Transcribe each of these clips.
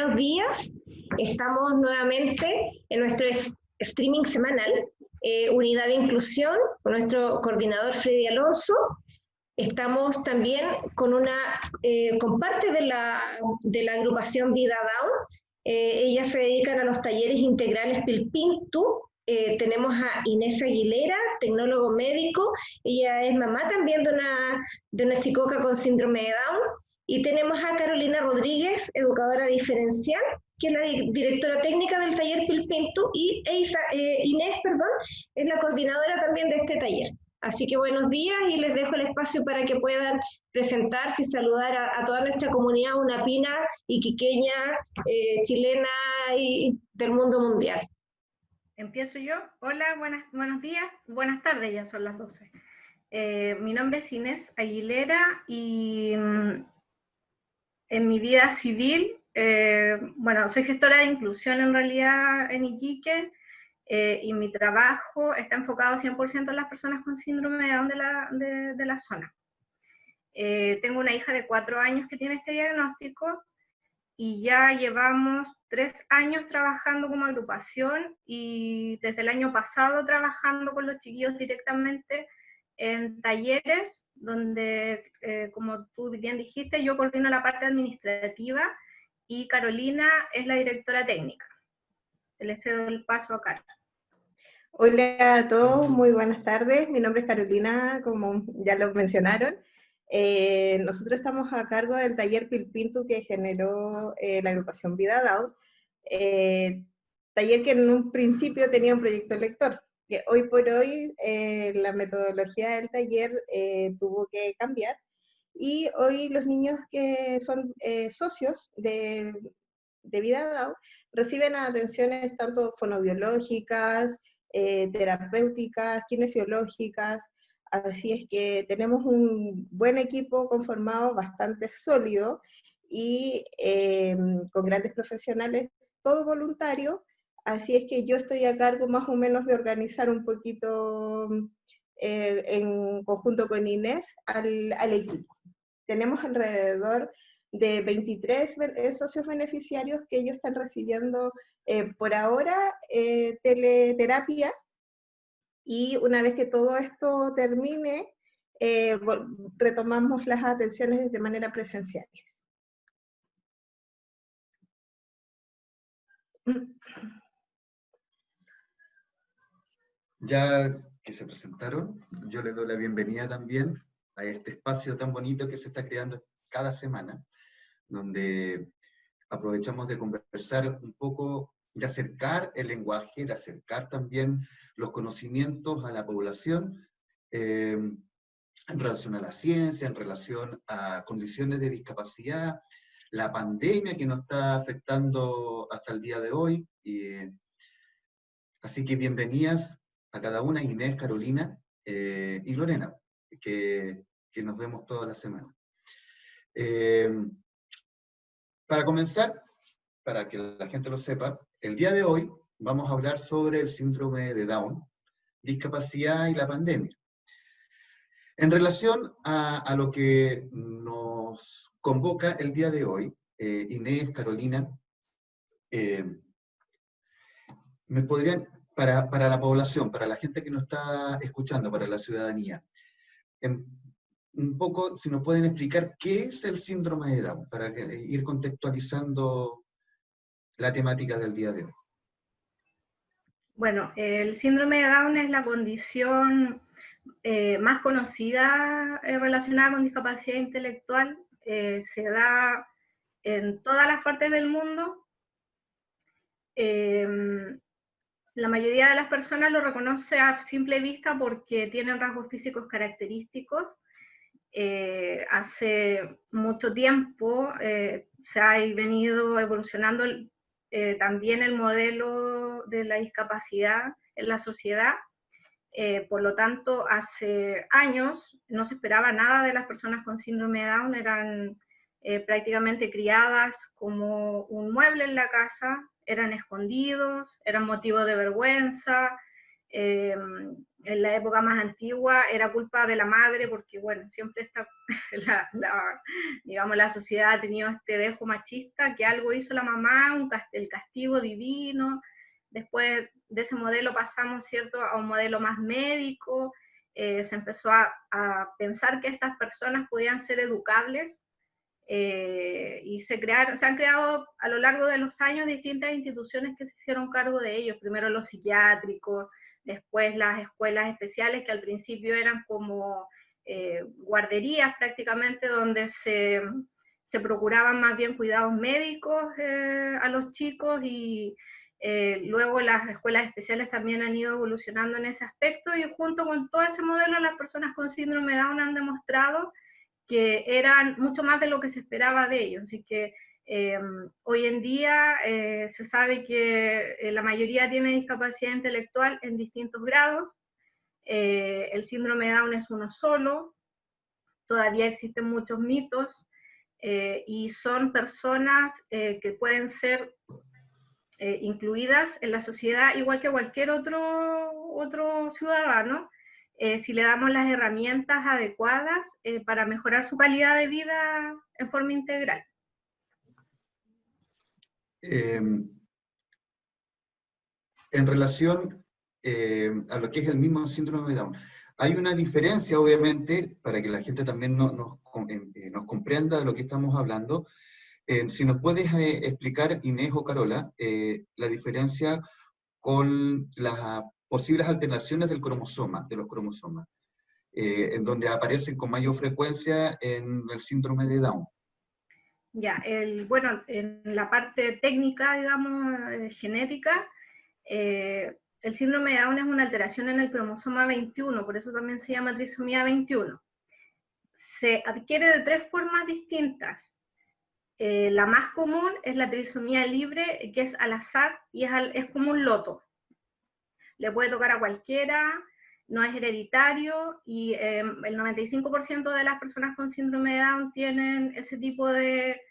buenos días. Estamos nuevamente en nuestro streaming semanal, Unidad de Inclusión, con nuestro coordinador Freddy Alonso. Estamos también con parte de la agrupación Vida Down. Ellas se dedican a los talleres integrales Pilpintu. Tenemos a Inés Aguilera, tecnólogo médico. Ella es mamá también de una chicoca con síndrome de Down. Y tenemos a Carolina Rodríguez, educadora diferencial, que es la directora técnica del taller Pilpintu, y Inés, es la coordinadora también de este taller. Así que buenos días y les dejo el espacio para que puedan presentarse y saludar a toda nuestra comunidad unapina, iquiqueña, chilena y del mundo mundial. Empiezo yo. Hola, buenos días, buenas tardes, ya son las 12. Mi nombre es Inés Aguilera y en mi vida civil, soy gestora de inclusión en realidad en Iquique, y mi trabajo está enfocado 100% en las personas con síndrome de Down de la zona. Tengo una hija de 4 años que tiene este diagnóstico y ya llevamos 3 años trabajando como agrupación y desde el año pasado trabajando con los chiquillos directamente en talleres donde, como tú bien dijiste, yo coordino la parte administrativa y Carolina es la directora técnica. Le cedo el paso a Carol. Hola a todos, muy buenas tardes. Mi nombre es Carolina, como ya lo mencionaron. Nosotros estamos a cargo del taller Pilpintu que generó la agrupación Vida Down. Taller que en un principio tenía un proyecto lector, que hoy por hoy la metodología del taller tuvo que cambiar. Y hoy los niños que son socios de Vida Down reciben atenciones tanto fonobiológicas, terapéuticas, kinesiológicas, así es que tenemos un buen equipo conformado, bastante sólido, y con grandes profesionales, todo voluntario, así es que yo estoy a cargo más o menos de organizar un poquito en conjunto con Inés al equipo. Tenemos alrededor de 23 socios beneficiarios que ellos están recibiendo por ahora teleterapia, y una vez que todo esto termine, retomamos las atenciones de manera presencial. Ya que se presentaron, yo les doy la bienvenida también a este espacio tan bonito que se está creando cada semana, donde aprovechamos de conversar un poco, de acercar el lenguaje, de acercar también los conocimientos a la población, en relación a la ciencia, en relación a condiciones de discapacidad, la pandemia que nos está afectando hasta el día de hoy. Así que bienvenidas a cada una, Inés, Carolina y Lorena, que nos vemos toda la semana. Para comenzar, para que la gente lo sepa, el día de hoy vamos a hablar sobre el síndrome de Down, discapacidad y la pandemia. En relación a lo que nos convoca el día de hoy, Inés, Carolina, me podrían, para la población, para la gente que nos está escuchando, para la ciudadanía, un poco, si nos pueden explicar qué es el síndrome de Down, para ir contextualizando la temática del día de hoy. Bueno, el síndrome de Down es la condición más conocida relacionada con discapacidad intelectual. Se da en todas las partes del mundo. La mayoría de las personas lo reconoce a simple vista porque tienen rasgos físicos característicos. Hace mucho tiempo se ha venido evolucionando también el modelo de la discapacidad en la sociedad. Por lo tanto, hace años no se esperaba nada de las personas con síndrome de Down, eran prácticamente criadas como un mueble en la casa, eran escondidos, eran motivo de vergüenza, en la época más antigua era culpa de la madre, porque bueno, siempre está digamos, la sociedad ha tenido este dejo machista, que algo hizo la mamá, el castigo divino. Después de ese modelo pasamos, ¿cierto?, a un modelo más médico. Se empezó a pensar que estas personas podían ser educables, y se han creado a lo largo de los años distintas instituciones que se hicieron cargo de ellos, primero los psiquiátricos, después las escuelas especiales, que al principio eran como guarderías prácticamente, donde se procuraban más bien cuidados médicos a los chicos, y luego las escuelas especiales también han ido evolucionando en ese aspecto, y junto con todo ese modelo las personas con síndrome de Down han demostrado que eran mucho más de lo que se esperaba de ellos. Así que hoy en día se sabe que la mayoría tiene discapacidad intelectual en distintos grados. El síndrome de Down es uno solo, todavía existen muchos mitos, y son personas que pueden ser incluidas en la sociedad igual que cualquier otro ciudadano, si le damos las herramientas adecuadas para mejorar su calidad de vida en forma integral. En relación a lo que es el mismo síndrome de Down, hay una diferencia, obviamente, para que la gente también nos comprenda de lo que estamos hablando. Si nos puedes explicar, Inés o Carola, la diferencia con las posibles alteraciones del cromosoma, de los cromosomas, en donde aparecen con mayor frecuencia en el síndrome de Down. Ya, bueno, en la parte técnica, digamos, genética, el síndrome de Down es una alteración en el cromosoma 21, por eso también se llama trisomía 21. Se adquiere de 3 formas distintas. La más común es la trisomía libre, que es al azar y es como un loto. Le puede tocar a cualquiera, no es hereditario, y el 95% de las personas con síndrome de Down tienen ese tipo de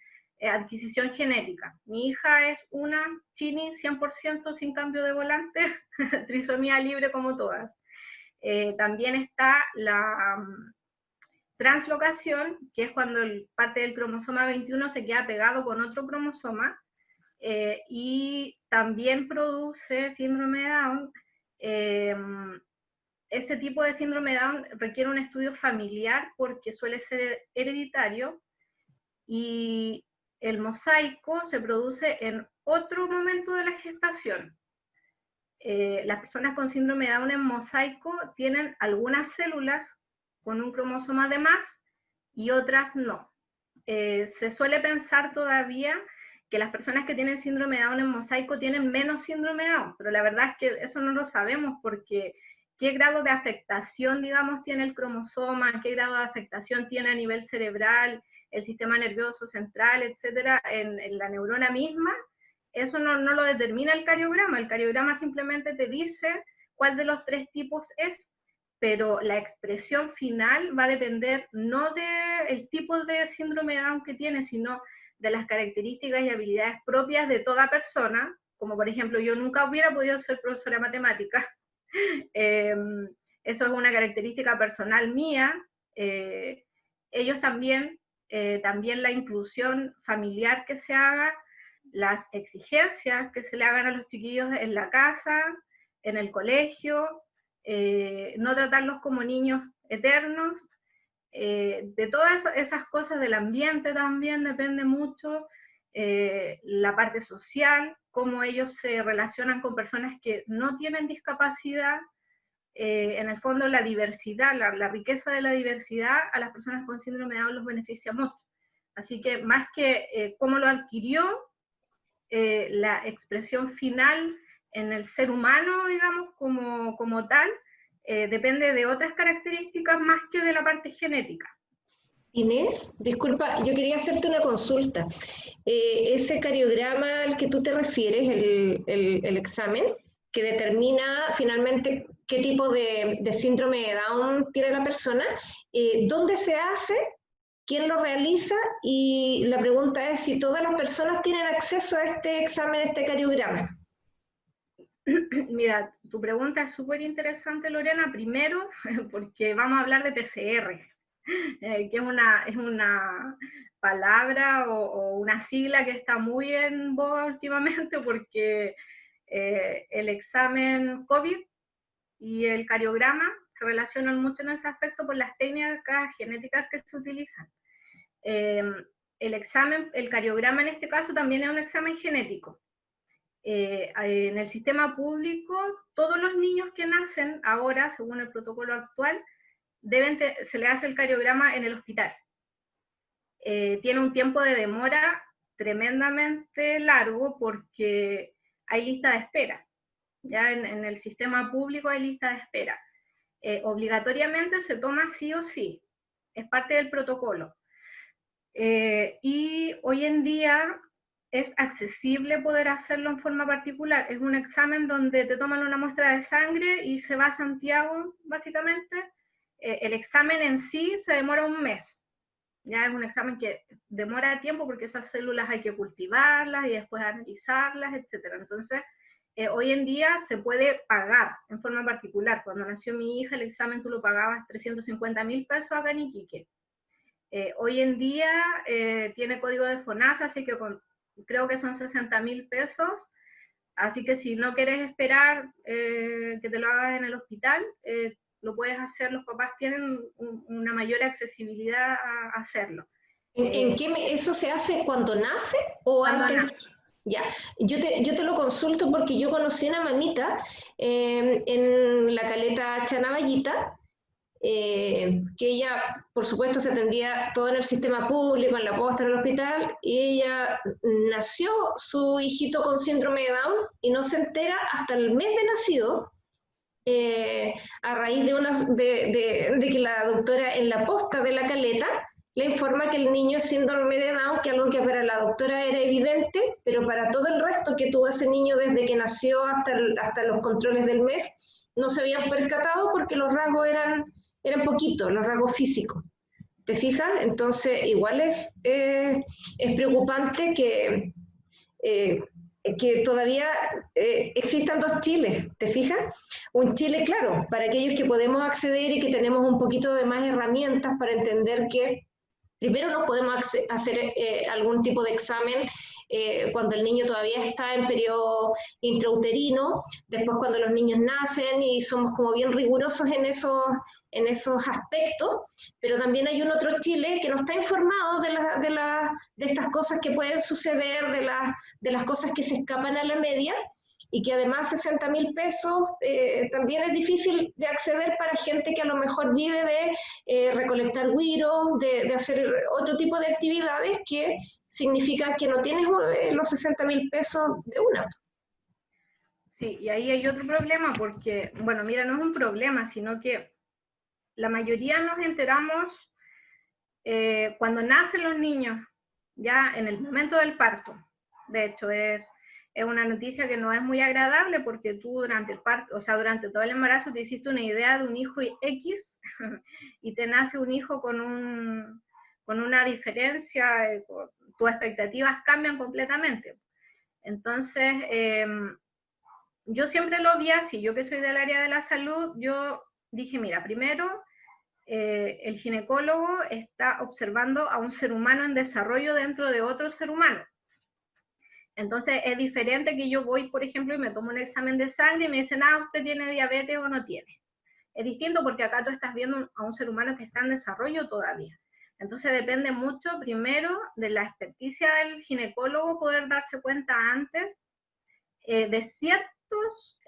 adquisición genética. Mi hija es una chini 100% sin cambio de volante, trisomía libre como todas. También está la translocación, que es cuando parte del cromosoma 21 se queda pegado con otro cromosoma, y también produce síndrome de Down. Ese tipo de síndrome de Down requiere un estudio familiar porque suele ser hereditario, y el mosaico se produce en otro momento de la gestación. Las personas con síndrome de Down en mosaico tienen algunas células con un cromosoma de más y otras no. Se suele pensar todavía que las personas que tienen síndrome de Down en mosaico tienen menos síndrome de Down, pero la verdad es que eso no lo sabemos, porque qué grado de afectación, digamos, tiene el cromosoma, qué grado de afectación tiene a nivel cerebral, el sistema nervioso central, etcétera, en la neurona misma, eso no lo determina el cariograma simplemente te dice cuál de los 3 tipos es, pero la expresión final va a depender no del tipo de síndrome de Down que tiene, sino de las características y habilidades propias de toda persona, como por ejemplo yo nunca hubiera podido ser profesora de matemáticas. Eso es una característica personal mía. Ellos también la inclusión familiar que se haga, las exigencias que se le hagan a los chiquillos en la casa, en el colegio, no tratarlos como niños eternos, de todas esas cosas, del ambiente también depende mucho, la parte social, cómo ellos se relacionan con personas que no tienen discapacidad, en el fondo la diversidad, la riqueza de la diversidad a las personas con síndrome de Down los beneficia mucho. Así que más que cómo lo adquirió, la expresión final en el ser humano, digamos, como tal, depende de otras características más que de la parte genética. Inés, disculpa, yo quería hacerte una consulta. Ese cariograma al que tú te refieres, el examen, que determina finalmente qué tipo de síndrome de Down tiene la persona, ¿dónde se hace? ¿Quién lo realiza? Y la pregunta es si todas las personas tienen acceso a este examen, a este cariograma. Mira, tu pregunta es súper interesante, Lorena, primero porque vamos a hablar de PCR, que es una palabra o una sigla que está muy en boga últimamente porque el examen COVID y el cariograma se relacionan mucho en ese aspecto por las técnicas genéticas que se utilizan. El cariograma en este caso también es un examen genético. En el sistema público, todos los niños que nacen ahora, según el protocolo actual, se le hace el cariograma en el hospital. Tiene un tiempo de demora tremendamente largo porque hay lista de espera. Ya en el sistema público hay lista de espera. Obligatoriamente se toma sí o sí, es parte del protocolo. Y hoy en día es accesible poder hacerlo en forma particular. Es un examen donde te toman una muestra de sangre y se va a Santiago, básicamente. El examen en sí se demora un mes. Ya es un examen que demora tiempo porque esas células hay que cultivarlas y después analizarlas, etc. Entonces, hoy en día se puede pagar en forma particular. Cuando nació mi hija, el examen tú lo pagabas 350.000 pesos acá en Iquique. Hoy en día tiene código de FONASA, así que creo que son 60.000 pesos. Así que si no quieres esperar que te lo hagas en el hospital, lo puedes hacer, los papás tienen una mayor accesibilidad a hacerlo. ¿En qué eso se hace cuando nace o antes? Nace. Ya, yo te lo consulto porque yo conocí una mamita en la caleta Chanaballita, que ella, por supuesto, se atendía todo en el sistema público, en la posta, en el hospital, y ella nació su hijito con síndrome de Down y no se entera hasta el mes de nacido, a raíz de que la doctora en la posta de la caleta le informa que el niño es síndrome de Down, que algo que para la doctora era evidente, pero para todo el resto que tuvo ese niño desde que nació hasta los controles del mes, no se habían percatado porque los rasgos eran poquitos, los rasgos físicos. ¿Te fijas? Entonces, igual es preocupante que todavía existan dos Chiles, ¿te fijas? Un Chile, claro, para aquellos que podemos acceder y que tenemos un poquito de más herramientas para entender que primero no podemos hacer algún tipo de examen cuando el niño todavía está en periodo intrauterino, después cuando los niños nacen y somos como bien rigurosos en esos aspectos, pero también hay un otro Chile que no está informado de estas cosas que pueden suceder, de las cosas que se escapan a la media, y que además 60.000 pesos también es difícil de acceder para gente que a lo mejor vive de recolectar güiros, de hacer otro tipo de actividades que significa que no tienes los 60.000 pesos de una. Sí, y ahí hay otro problema porque, bueno, mira, no es un problema, sino que la mayoría nos enteramos cuando nacen los niños, ya en el momento del parto. De hecho, es una noticia que no es muy agradable porque tú durante el parto, o sea, durante todo el embarazo te hiciste una idea de un hijo X y te nace un hijo con una diferencia, tus expectativas cambian completamente. Entonces, yo siempre lo vi así, yo que soy del área de la salud, yo dije, mira, primero, el ginecólogo está observando a un ser humano en desarrollo dentro de otro ser humano. Entonces es diferente que yo voy, por ejemplo, y me tomo un examen de sangre y me dicen, usted tiene diabetes o no tiene. Es distinto porque acá tú estás viendo a un ser humano que está en desarrollo todavía. Entonces depende mucho, primero, de la experticia del ginecólogo poder darse cuenta antes de ciertos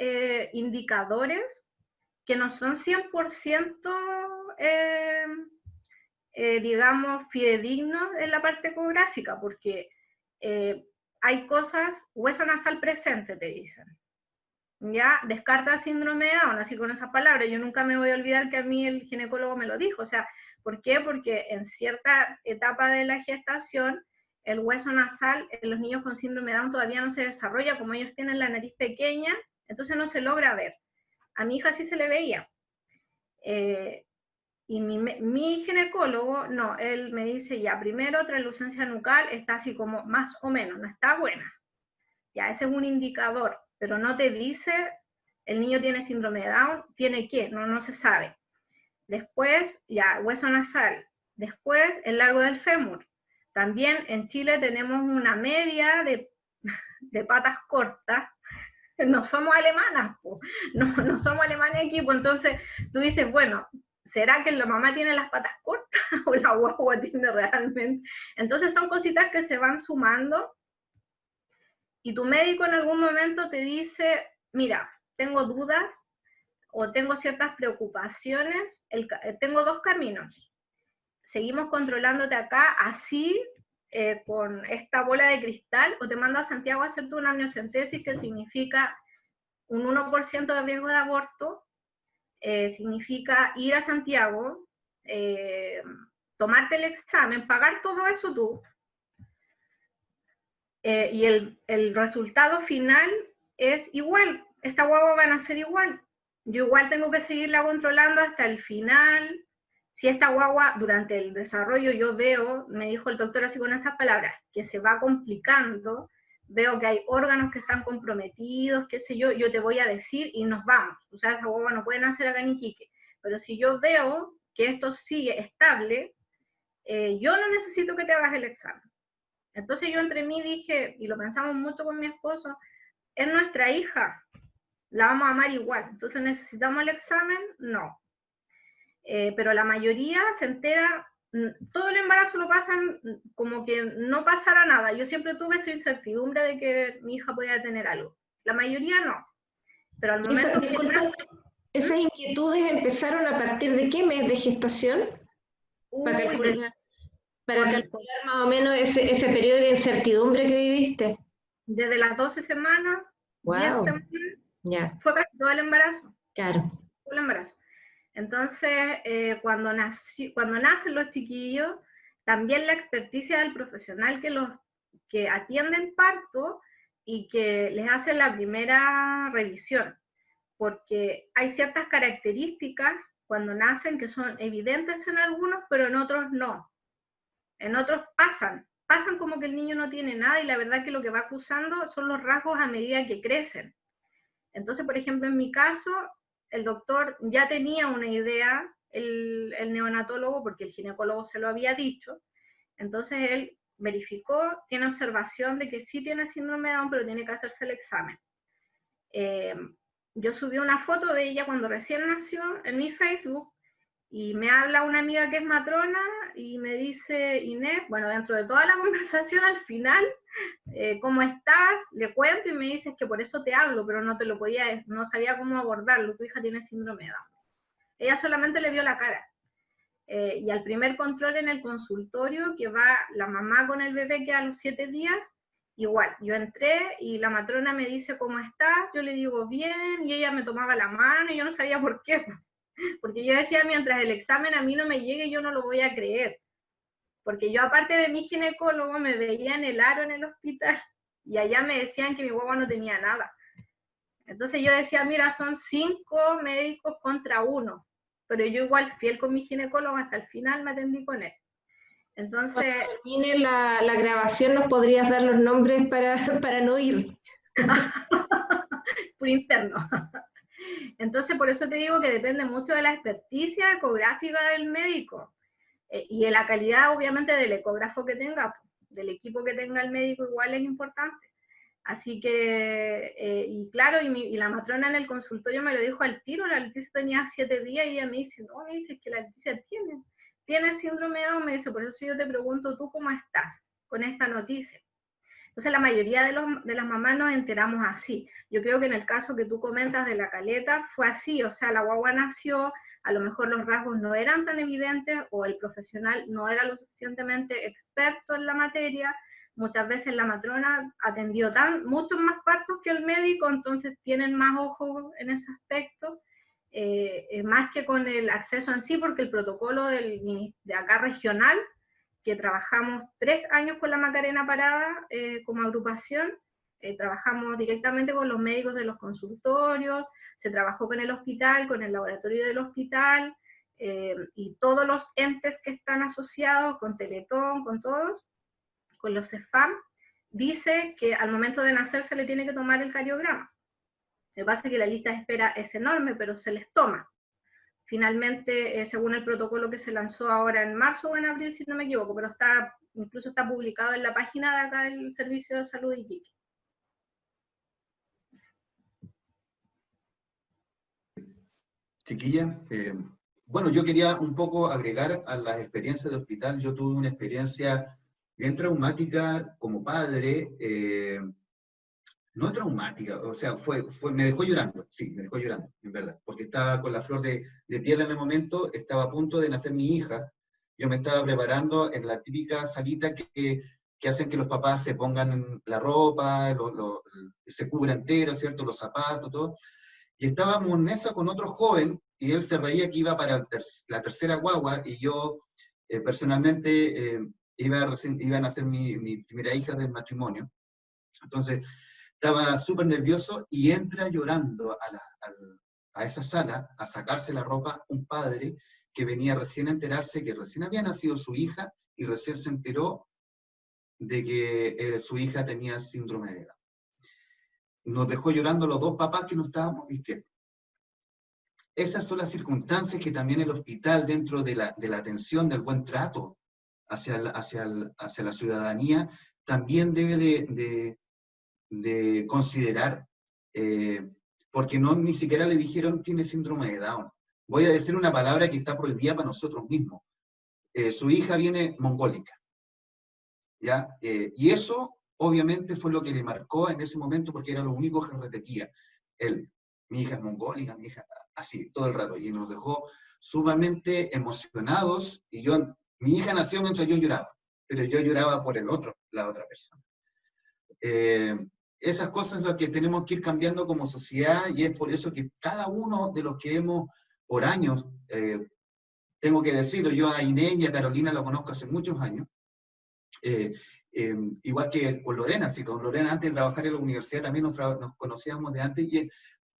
indicadores que no son 100% digamos, fidedignos en la parte ecográfica, porque hay cosas, hueso nasal presente, te dicen. Ya, descarta síndrome de Down, así con esas palabras. Yo nunca me voy a olvidar que a mí el ginecólogo me lo dijo. O sea, ¿por qué? Porque en cierta etapa de la gestación, el hueso nasal en los niños con síndrome de Down todavía no se desarrolla, como ellos tienen la nariz pequeña, entonces no se logra ver. A mi hija sí se le veía. Y mi ginecólogo, no, él me dice, ya, primero translucencia nucal está así como más o menos, no está buena. Ya, ese es un indicador. pero no te dice el niño tiene síndrome de Down, tiene qué, no se sabe. Después, ya, hueso nasal. Después, el largo del fémur. También en Chile tenemos una media de patas cortas. No somos alemanas, no somos alemanes aquí, pues entonces tú dices, bueno, ¿será que la mamá tiene las patas cortas o la guagua tiene realmente? Entonces son cositas que se van sumando y tu médico en algún momento te dice, mira, tengo dudas o tengo ciertas preocupaciones, tengo dos caminos. Seguimos controlándote acá así, con esta bola de cristal, o te mando a Santiago a hacerte una amniocentesis, que significa un 1% de riesgo de aborto, significa ir a Santiago, tomarte el examen, pagar todo eso tú, y el resultado final es igual, esta guagua van a ser igual, yo igual tengo que seguirla controlando hasta el final. Si esta guagua durante el desarrollo yo veo, me dijo el doctor así con estas palabras, que se va complicando, veo que hay órganos que están comprometidos, qué sé yo, yo te voy a decir y nos vamos. O sea, esa guagua no puede nacer acá en Iquique. Pero si yo veo que esto sigue estable, yo no necesito que te hagas el examen. Entonces yo entre mí dije, y lo pensamos mucho con mi esposo, es nuestra hija, la vamos a amar igual. Entonces, ¿necesitamos el examen? No. Pero la mayoría se entera, todo el embarazo lo pasan como que no pasara nada. Yo siempre tuve esa incertidumbre de que mi hija podía tener algo. La mayoría no. Pero al momento ¿Esas inquietudes empezaron a partir de qué mes de gestación? Para calcular más o menos ese periodo de incertidumbre que viviste. Desde las 12 semanas, wow. 10 semanas, yeah. Fue casi todo el embarazo. Claro. Todo el embarazo. Entonces, cuando nacen los chiquillos, también la experticia del profesional que atiende el parto y que les hace la primera revisión, porque hay ciertas características cuando nacen que son evidentes en algunos, pero en otros no. En otros pasan como que el niño no tiene nada, y la verdad que lo que va acusando son los rasgos a medida que crecen. Entonces, por ejemplo, en mi caso, el doctor ya tenía una idea, el neonatólogo, porque el ginecólogo se lo había dicho. Entonces él verificó, tiene observación de que sí tiene síndrome de Down, pero tiene que hacerse el examen. Yo subí una foto de ella cuando recién nació en mi Facebook, y me habla una amiga que es matrona y me dice, Inés, bueno, dentro de toda la conversación al final, ¿cómo estás? Le cuento y me dices que por eso te hablo, pero no sabía cómo abordarlo, tu hija tiene síndrome de Down. Ella solamente le vio la cara. Y al primer control en el consultorio, que va la mamá con el bebé que a los 7 días, igual, yo entré y la matrona me dice, ¿cómo estás? Yo le digo, bien, y ella me tomaba la mano y yo no sabía por qué. Porque yo decía, mientras el examen a mí no me llegue, yo no lo voy a creer. Porque yo, aparte de mi ginecólogo, me veía en el aro en el hospital, y allá me decían que mi guagua no tenía nada. Entonces yo decía, mira, son 5 médicos contra 1. Pero yo igual, fiel con mi ginecólogo, hasta el final me atendí con él. Entonces, cuando termine la grabación, ¿nos podrías dar los nombres para no ir? Por interno. Entonces, por eso te digo que depende mucho de la experticia ecográfica del médico, y de la calidad, obviamente, del ecógrafo que tenga, del equipo que tenga el médico, igual es importante. Así que, y claro, y la matrona en el consultorio me lo dijo al tiro. La Leticia tenía 7 días, y ella me dice, no, me dice que la Leticia tiene síndrome de Down, me dice, por eso yo te pregunto, ¿tú cómo estás con esta noticia? Entonces la mayoría de las mamás nos enteramos así. Yo creo que en el caso que tú comentas de la Caleta fue así, o sea, la guagua nació, a lo mejor los rasgos no eran tan evidentes, o el profesional no era lo suficientemente experto en la materia. Muchas veces la matrona atendió muchos más partos que el médico, entonces tienen más ojo en ese aspecto, más que con el acceso en sí, porque el protocolo de acá regional, que trabajamos 3 años con la Macarena Parada como agrupación, trabajamos directamente con los médicos de los consultorios, se trabajó con el hospital, con el laboratorio del hospital, y todos los entes que están asociados, con Teletón, con todos, con los CEFAM, dice que al momento de nacer se le tiene que tomar el cariograma. Lo que pasa es que la lista de espera es enorme, pero se les toma. Finalmente, según el protocolo que se lanzó ahora en marzo o en abril, si no me equivoco, pero incluso está publicado en la página de acá del Servicio de Salud Iquique. Chiquilla, bueno, yo quería un poco agregar a las experiencias de hospital. Yo tuve una experiencia bien traumática como padre, no traumática, o sea, me dejó llorando, sí, me dejó llorando, en verdad, porque estaba con la flor de piel en el momento, estaba a punto de nacer mi hija, yo me estaba preparando en la típica salita que hacen que los papás se pongan la ropa, se cubra entero, ¿cierto?, los zapatos, todo, y estábamos en esa con otro joven, y él se reía que iba para la tercera guagua, y yo personalmente iba a nacer mi primera hija del matrimonio. Entonces estaba súper nervioso y entra llorando a esa sala a sacarse la ropa un padre que venía recién a enterarse que recién había nacido su hija y recién se enteró de que su hija tenía síndrome de Down. Nos dejó llorando los dos papás que nos estábamos vistiendo. Esas son las circunstancias que también el hospital, dentro de la atención, del buen trato hacia la ciudadanía, también debe de considerar, porque ni siquiera le dijeron tiene síndrome de Down. Voy a decir una palabra que está prohibida para nosotros mismos. Su hija viene mongólica, ¿ya? Y eso, obviamente, fue lo que le marcó en ese momento, porque era lo único que repetía. Él, mi hija es mongólica, mi hija, así, todo el rato, y nos dejó sumamente emocionados, y mi hija nació mientras yo lloraba, pero yo lloraba por la otra persona. Esas cosas son las que tenemos que ir cambiando como sociedad, y es por eso que cada uno de los que hemos, por años, tengo que decirlo, yo a Inés y a Carolina lo conozco hace muchos años, igual que con Lorena, sí, con Lorena antes de trabajar en la universidad también nos conocíamos de antes, y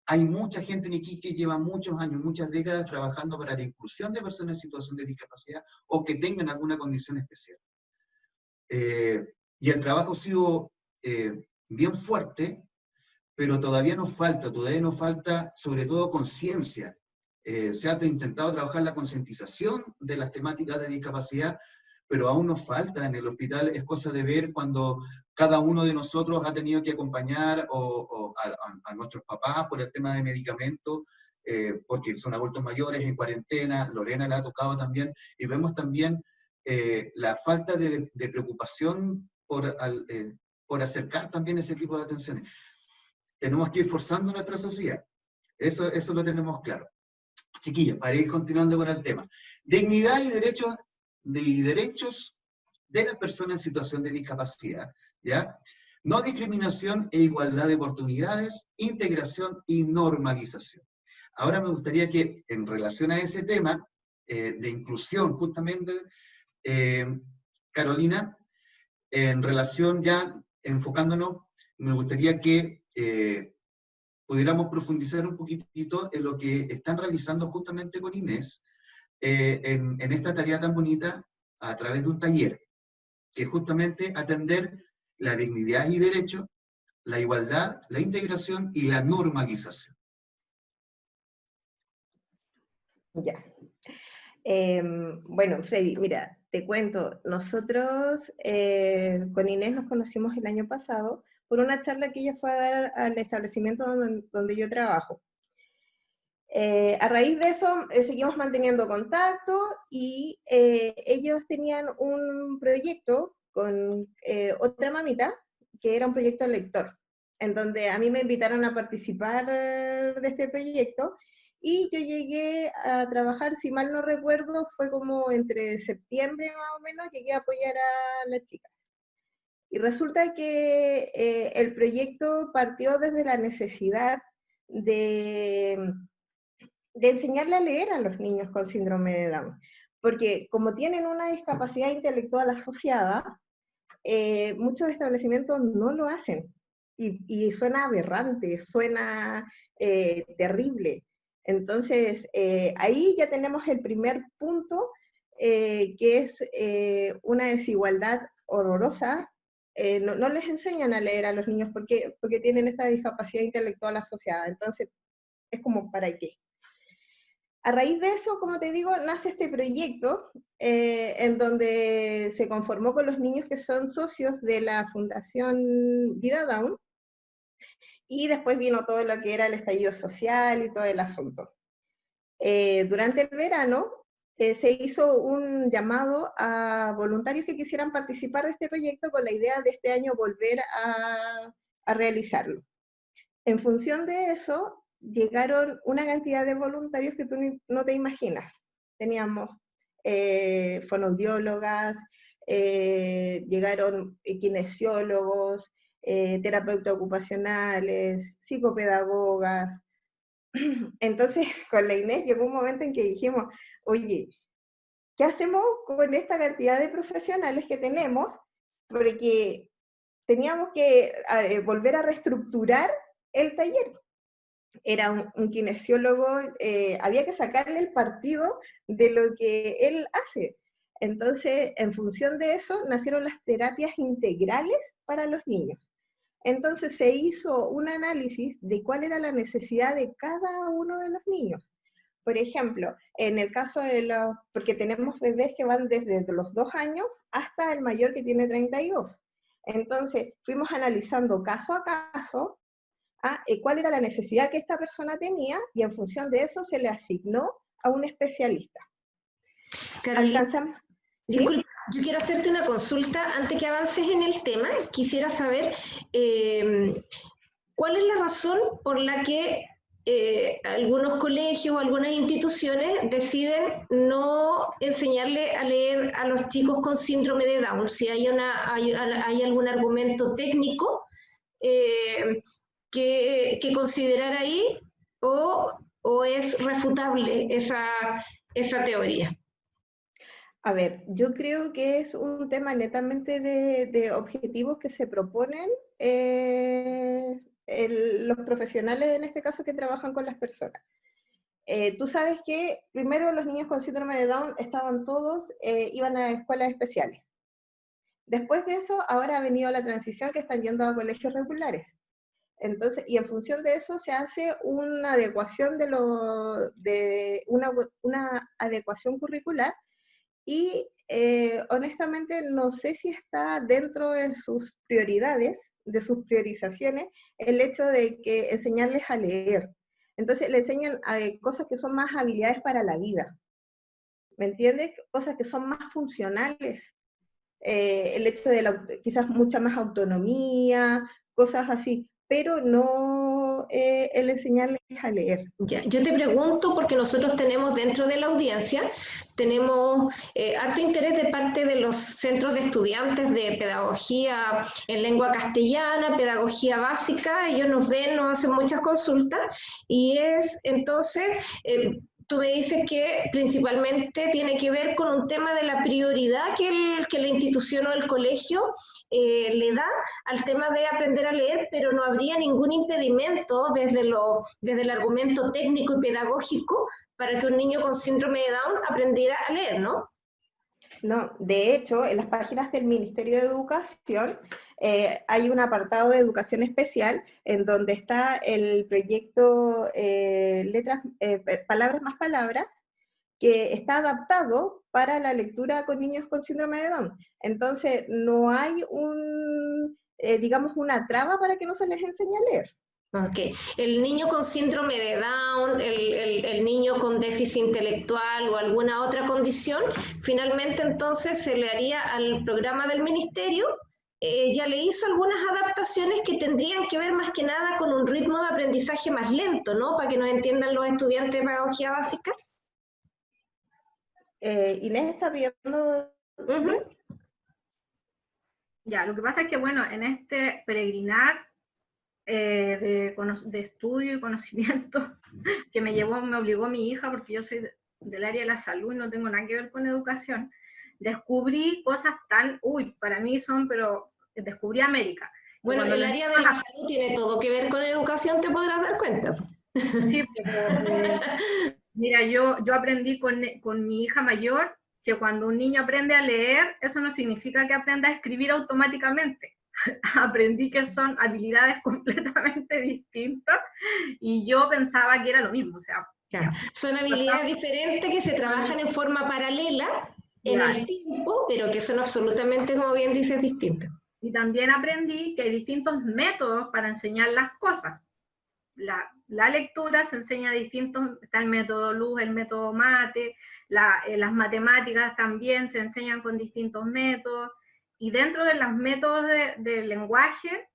hay mucha gente en Iquique que lleva muchos años, muchas décadas trabajando para la inclusión de personas en situación de discapacidad o que tengan alguna condición especial. Y el trabajo ha sido bien fuerte, pero todavía nos falta sobre todo conciencia. Se ha intentado trabajar la concientización de las temáticas de discapacidad, pero aún nos falta en el hospital. Es cosa de ver cuando cada uno de nosotros ha tenido que acompañar a nuestros papás por el tema de medicamentos, porque son adultos mayores en cuarentena. Lorena le ha tocado también, y vemos también la falta de preocupación por acercar también ese tipo de atenciones. Tenemos que ir forzando nuestra sociedad. Eso lo tenemos claro. Chiquillos, para ir continuando con el tema. Dignidad y derechos de las personas en situación de discapacidad, ¿ya? No discriminación e igualdad de oportunidades, integración y normalización. Ahora me gustaría que, en relación a ese tema de inclusión, justamente, Carolina, en relación ya, enfocándonos, me gustaría que pudiéramos profundizar un poquitito en lo que están realizando justamente con Inés, en esta tarea tan bonita, a través de un taller, que es justamente atender la dignidad y derecho, la igualdad, la integración y la normalización. Ya. Bueno, Freddy, mira, te cuento, nosotros con Inés nos conocimos el año pasado por una charla que ella fue a dar al establecimiento donde yo trabajo. A raíz de eso, seguimos manteniendo contacto y ellos tenían un proyecto con otra mamita, que era un proyecto lector, en donde a mí me invitaron a participar de este proyecto, y yo llegué a trabajar, si mal no recuerdo, fue como entre septiembre más o menos, llegué a apoyar a las chicas. Y resulta que el proyecto partió desde la necesidad de enseñarle a leer a los niños con síndrome de Down. Porque como tienen una discapacidad intelectual asociada, muchos establecimientos no lo hacen. Y suena aberrante, suena terrible. Entonces, ahí ya tenemos el primer punto, que es una desigualdad horrorosa no les enseñan a leer a los niños porque tienen esta discapacidad intelectual asociada. Entonces, es como, ¿para qué? A raíz de eso, como te digo, nace este proyecto en donde se conformó con los niños que son socios de la Fundación Vida Down, y después vino todo lo que era el estallido social y todo el asunto. Durante el verano se hizo un llamado a voluntarios que quisieran participar de este proyecto con la idea de este año volver a realizarlo. En función de eso, llegaron una cantidad de voluntarios que tú no te imaginas. Teníamos fonoaudiólogas, llegaron kinesiólogos, terapeutas ocupacionales, psicopedagogas. Entonces, con la Inés llegó un momento en que dijimos, oye, ¿qué hacemos con esta cantidad de profesionales que tenemos? Porque teníamos que volver a reestructurar el taller. Era un kinesiólogo, había que sacarle el partido de lo que él hace. Entonces, en función de eso, nacieron las terapias integrales para los niños. Entonces se hizo un análisis de cuál era la necesidad de cada uno de los niños. Por ejemplo, en el caso de porque tenemos bebés que van desde los 2 años hasta el mayor que tiene 32. Entonces, fuimos analizando caso a caso cuál era la necesidad que esta persona tenía, y en función de eso se le asignó a un especialista. Carolina, ¿Sí? disculpa, yo quiero hacerte una consulta antes que avances en el tema. Quisiera saber cuál es la razón por la que algunos colegios o algunas instituciones deciden no enseñarle a leer a los chicos con síndrome de Down. Si hay algún argumento técnico que considerar ahí, o es refutable esa teoría. A ver, yo creo que es un tema netamente de objetivos que se proponen los profesionales, en este caso, que trabajan con las personas. Tú sabes que primero los niños con síndrome de Down estaban todos, iban a escuelas especiales. Después de eso, ahora ha venido la transición que están yendo a colegios regulares. Entonces, y en función de eso se hace una adecuación una adecuación curricular, y honestamente no sé si está dentro de sus prioridades, de sus priorizaciones, el hecho de que enseñarles a leer. Entonces le enseñan cosas que son más habilidades para la vida, ¿me entiendes? Cosas que son más funcionales. El hecho de quizás mucha más autonomía, cosas así, pero no el enseñarles a leer. Ya, yo te pregunto porque nosotros tenemos dentro de la audiencia, tenemos harto interés de parte de los centros de estudiantes de pedagogía en lengua castellana, pedagogía básica. Ellos nos ven, nos hacen muchas consultas, y es entonces... tú me dices que principalmente tiene que ver con un tema de la prioridad que la institución o el colegio le da al tema de aprender a leer, pero no habría ningún impedimento desde el argumento técnico y pedagógico para que un niño con síndrome de Down aprendiera a leer, ¿no? No, de hecho, en las páginas del Ministerio de Educación hay un apartado de educación especial en donde está el proyecto Palabras más Palabras, que está adaptado para la lectura con niños con síndrome de Down. Entonces, no hay digamos, una traba para que no se les enseñe a leer. Okay. El niño con síndrome de Down, el niño con déficit intelectual o alguna otra condición, finalmente entonces se le haría al programa del ministerio, ya le hizo algunas adaptaciones que tendrían que ver más que nada con un ritmo de aprendizaje más lento, ¿no? Para que nos entiendan los estudiantes de pedagogía básica. Inés está viendo... Uh-huh. Ya, lo que pasa es que, bueno, en este peregrinar de estudio y conocimiento que me obligó mi hija, porque yo soy del área de la salud y no tengo nada que ver con educación, descubrí cosas para mí pero descubrí América. Bueno, el área de la salud tiene todo que ver con educación, te podrás dar cuenta. Sí, pero mira, yo aprendí con mi hija mayor que cuando un niño aprende a leer, eso no significa que aprenda a escribir automáticamente. aprendí que son habilidades completamente distintas, y yo pensaba que era lo mismo, o sea, Claro. Son habilidades diferentes que se trabajan en forma paralela en el tiempo, pero que son absolutamente, como bien dices, distintas. Y también aprendí que hay distintos métodos para enseñar las cosas. La lectura se enseña distintos, está el método luz, el método mate, las matemáticas también se enseñan con distintos métodos, y dentro de los métodos del lenguaje,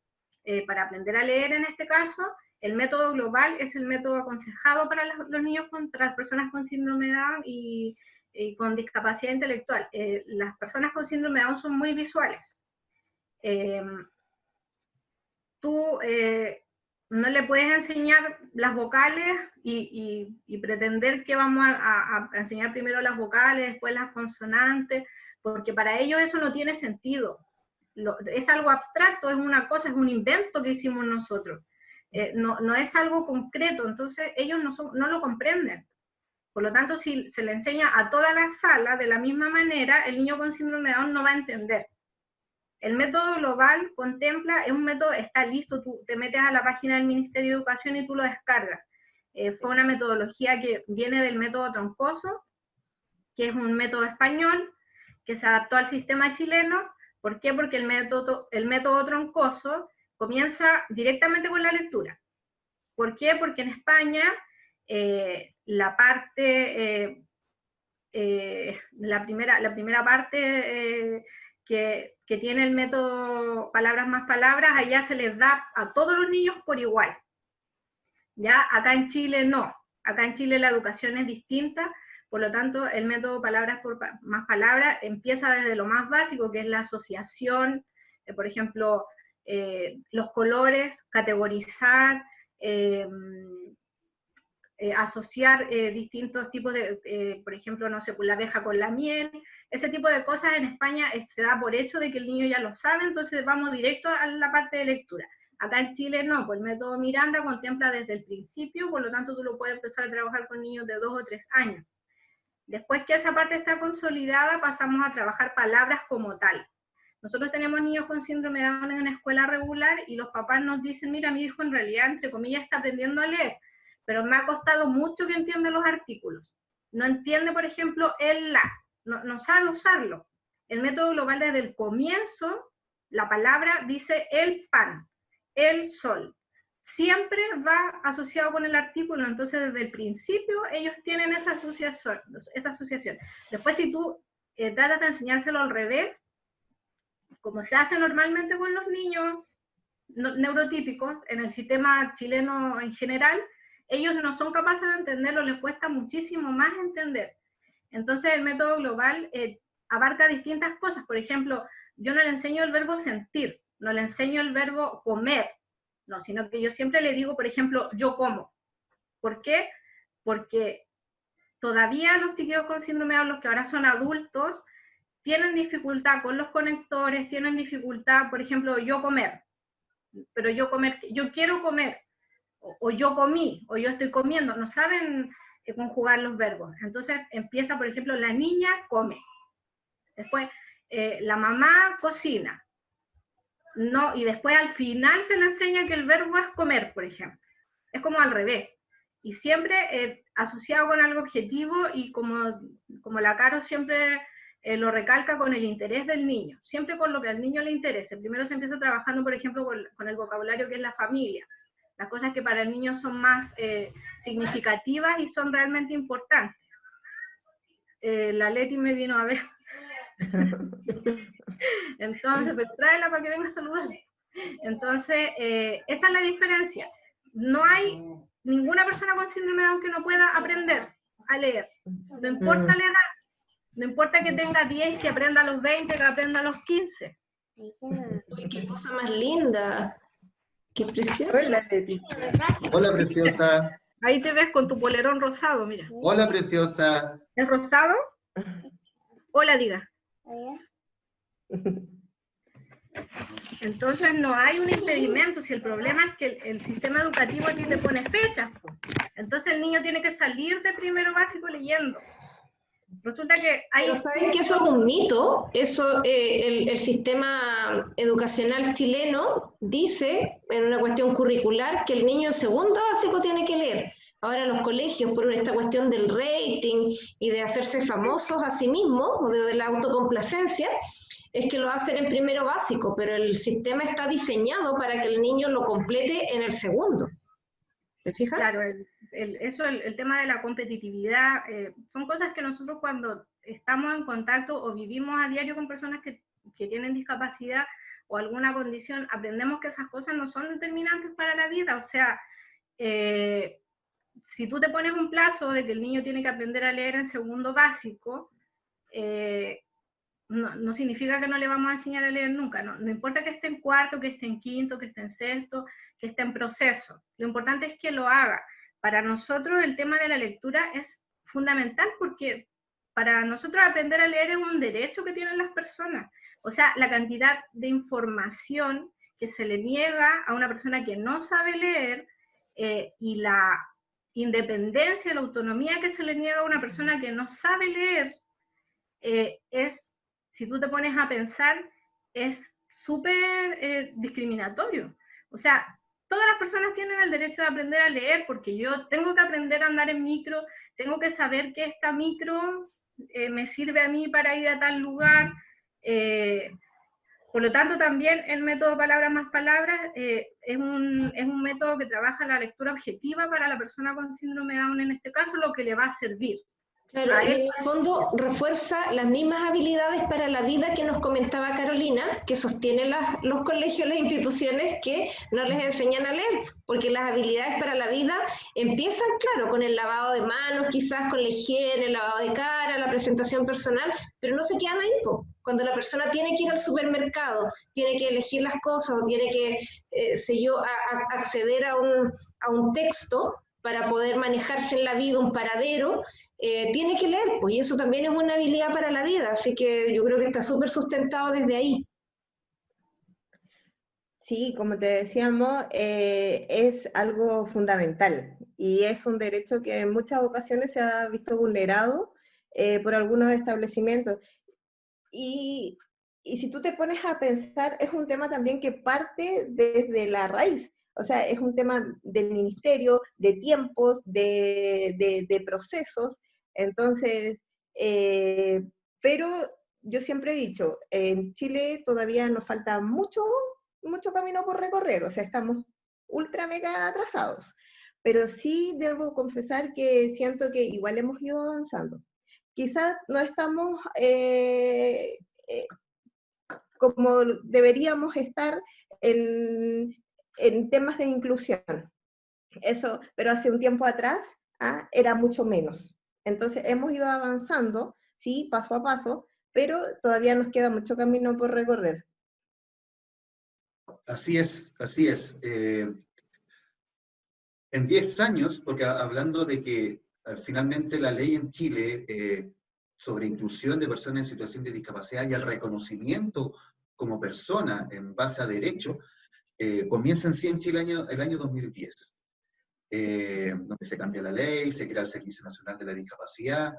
para aprender a leer en este caso, el método global es el método aconsejado para los niños, para las personas con síndrome de Down y con discapacidad intelectual. Las personas con síndrome de Down son muy visuales. Tú no le puedes enseñar las vocales y pretender que vamos a enseñar primero las vocales, después las consonantes, porque para ellos eso no tiene sentido. Es algo abstracto, es una cosa, es un invento que hicimos nosotros. No es algo concreto, entonces ellos no lo comprenden. Por lo tanto, si se le enseña a toda la sala de la misma manera, el niño con síndrome de Down no va a entender. El método global contempla, es un método, está listo, tú te metes a la página del Ministerio de Educación y tú lo descargas. Fue una metodología que viene del método troncoso, que es un método español, que se adaptó al sistema chileno. ¿Por qué? Porque el método troncoso comienza directamente con la lectura. ¿Por qué? Porque en España la primera parte que tiene el método palabras más palabras, allá se les da a todos los niños por igual. Ya acá en Chile no. Acá en Chile la educación es distinta, por lo tanto el método palabras más palabras empieza desde lo más básico, que es la asociación, por ejemplo, los colores, categorizar, asociar distintos tipos de, por ejemplo, no sé, pues la abeja con la miel, ese tipo de cosas en España se da por hecho de que el niño ya lo sabe, entonces vamos directo a la parte de lectura. Acá en Chile no, pues el método Miranda contempla desde el principio, por lo tanto tú lo puedes empezar a trabajar con niños de 2 o 3 años. Después que esa parte está consolidada, pasamos a trabajar palabras como tal. Nosotros tenemos niños con síndrome de Down en una escuela regular y los papás nos dicen, mira, mi hijo en realidad, entre comillas, está aprendiendo a leer, pero me ha costado mucho que entienda los artículos. No entiende, por ejemplo, el la, no sabe usarlo. El método global desde el comienzo, la palabra dice el pan, el sol. Siempre va asociado con el artículo, entonces desde el principio ellos tienen esa asociación. Después si tú tratas de enseñárselo al revés, como se hace normalmente con los niños neurotípicos, en el sistema chileno en general, ellos no son capaces de entenderlo, les cuesta muchísimo más entender. Entonces el método global abarca distintas cosas. Por ejemplo, yo no le enseño el verbo sentir, no le enseño el verbo comer, no, sino que yo siempre le digo, por ejemplo, yo como. ¿Por qué? Porque todavía los chiquillos con síndrome de Down, los que ahora son adultos, tienen dificultad con los conectores, tienen dificultad, por ejemplo, yo comer, pero yo quiero comer, o yo comí, o yo estoy comiendo, no saben conjugar los verbos. Entonces empieza, por ejemplo, la niña come, después la mamá cocina, no, y después al final se le enseña que el verbo es comer, por ejemplo. Es como al revés, y siempre asociado con algo objetivo, y como la Caro siempre lo recalca, con el interés del niño, siempre con lo que al niño le interese. Primero se empieza trabajando, por ejemplo, con el vocabulario que es la familia, las cosas que para el niño son más significativas y son realmente importantes. La Leti me vino a ver. Entonces, pero tráela para que venga a saludar. Entonces, esa es la diferencia. No hay ninguna persona con síndrome de Down que no pueda aprender a leer. No importa la edad. No importa que tenga 10, que aprenda a los 20, que aprenda a los 15. Uy, qué cosa más linda. Qué preciosa. Hola, Leti. Hola, preciosa. Ahí te ves con tu polerón rosado, mira. Hola, preciosa. ¿Es rosado? Hola, diga. Entonces no hay un impedimento, si el problema es que el sistema educativo aquí te pone fechas. Entonces el niño tiene que salir de primero básico leyendo. Resulta que hay... Pero ¿sabes que eso es un mito? Eso, el sistema educacional chileno dice, en una cuestión curricular, que el niño en segundo básico tiene que leer. Ahora los colegios, por esta cuestión del rating y de hacerse famosos a sí mismos, o de la autocomplacencia, es que lo hacen en primero básico, pero el sistema está diseñado para que el niño lo complete en el segundo. ¿Te fijas? Claro, el tema de la competitividad, son cosas que nosotros cuando estamos en contacto o vivimos a diario con personas que tienen discapacidad o alguna condición, aprendemos que esas cosas no son determinantes para la vida. O sea, si tú te pones un plazo de que el niño tiene que aprender a leer en segundo básico, no significa que no le vamos a enseñar a leer nunca, no importa que esté en cuarto, que esté en quinto, que esté en sexto, que esté en proceso, lo importante es que lo haga. Para nosotros el tema de la lectura es fundamental porque para nosotros aprender a leer es un derecho que tienen las personas. O sea, la cantidad de información que se le niega a una persona que no sabe leer y la independencia, la autonomía que se le niega a una persona que no sabe leer si tú te pones a pensar, es súper discriminatorio. O sea, todas las personas tienen el derecho de aprender a leer, porque yo tengo que aprender a andar en micro, tengo que saber que esta micro me sirve a mí para ir a tal lugar. Por lo tanto, también el método palabras más palabras es un método que trabaja la lectura objetiva para la persona con síndrome de Down, en este caso, lo que le va a servir. Claro, y en el fondo refuerza las mismas habilidades para la vida que nos comentaba Carolina, que sostienen los colegios, las instituciones que no les enseñan a leer, porque las habilidades para la vida empiezan, claro, con el lavado de manos, quizás con la higiene, el lavado de cara, la presentación personal, pero no se quedan ahí, po. Cuando la persona tiene que ir al supermercado, tiene que elegir las cosas, o tiene que, acceder a un texto, para poder manejarse en la vida, un paradero, tiene que leer, pues, y eso también es una habilidad para la vida, así que yo creo que está súper sustentado desde ahí. Sí, como te decíamos, es algo fundamental y es un derecho que en muchas ocasiones se ha visto vulnerado por algunos establecimientos. Y si tú te pones a pensar, es un tema también que parte desde la raíz. O sea, es un tema del ministerio, de tiempos, de procesos. Entonces, pero yo siempre he dicho, en Chile todavía nos falta mucho camino por recorrer. O sea, estamos ultra mega atrasados. Pero sí debo confesar que siento que igual hemos ido avanzando. Quizás no estamos como deberíamos estar en temas de inclusión. Eso, pero hace un tiempo atrás era mucho menos. Entonces hemos ido avanzando, sí, paso a paso, pero todavía nos queda mucho camino por recorrer. Así es, así es. En 10 años, porque hablando de que finalmente la ley en Chile sobre inclusión de personas en situación de discapacidad y el reconocimiento como persona en base a derecho, comienza en sí en Chile el año 2010, donde se cambia la ley, se crea el Servicio Nacional de la Discapacidad,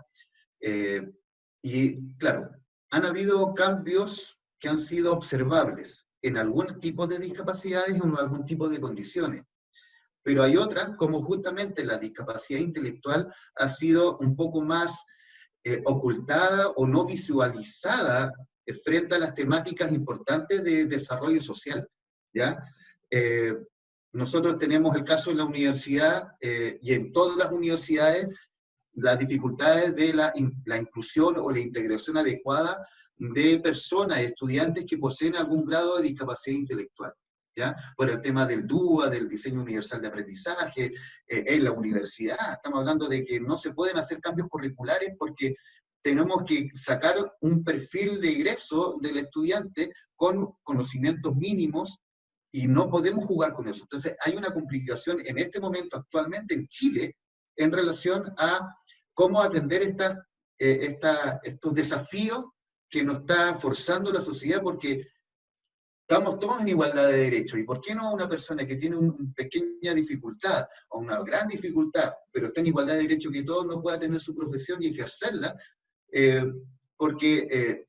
y claro, han habido cambios que han sido observables en algún tipo de discapacidades o en algún tipo de condiciones. Pero hay otras, como justamente la discapacidad intelectual, ha sido un poco más ocultada o no visualizada frente a las temáticas importantes de desarrollo social, ¿ya? Nosotros tenemos el caso en la universidad y en todas las universidades, las dificultades de la inclusión o la integración adecuada de personas, estudiantes que poseen algún grado de discapacidad intelectual, ¿ya? Por el tema del DUA, del diseño universal de aprendizaje, en la universidad. Estamos hablando de que no se pueden hacer cambios curriculares porque tenemos que sacar un perfil de egreso del estudiante con conocimientos mínimos y no podemos jugar con eso. Entonces hay una complicación en este momento actualmente en Chile en relación a cómo atender estos desafíos que nos está forzando la sociedad, porque estamos todos en igualdad de derechos. ¿Y por qué no una persona que tiene una pequeña dificultad o una gran dificultad, pero está en igualdad de derechos que todos, no pueda tener su profesión y ejercerla porque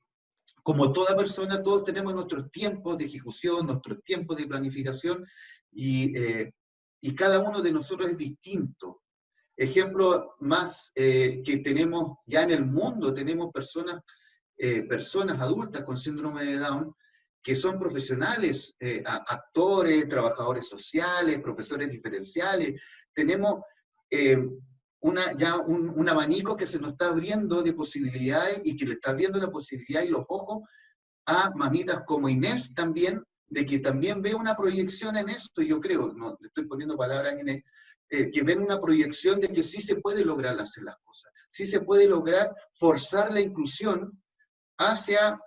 como toda persona, todos tenemos nuestros tiempos de ejecución, nuestros tiempos de planificación, y cada uno de nosotros es distinto. Ejemplo más que tenemos ya en el mundo, tenemos personas adultas con síndrome de Down, que son profesionales, actores, trabajadores sociales, profesores diferenciales. Tenemos un abanico que se nos está abriendo de posibilidades y que le está abriendo la posibilidad y los ojos a mamitas como Inés también, de que también ve una proyección en esto, yo creo, no le estoy poniendo palabras a Inés, que ven una proyección de que sí se puede lograr hacer las cosas, sí se puede lograr forzar la inclusión hacia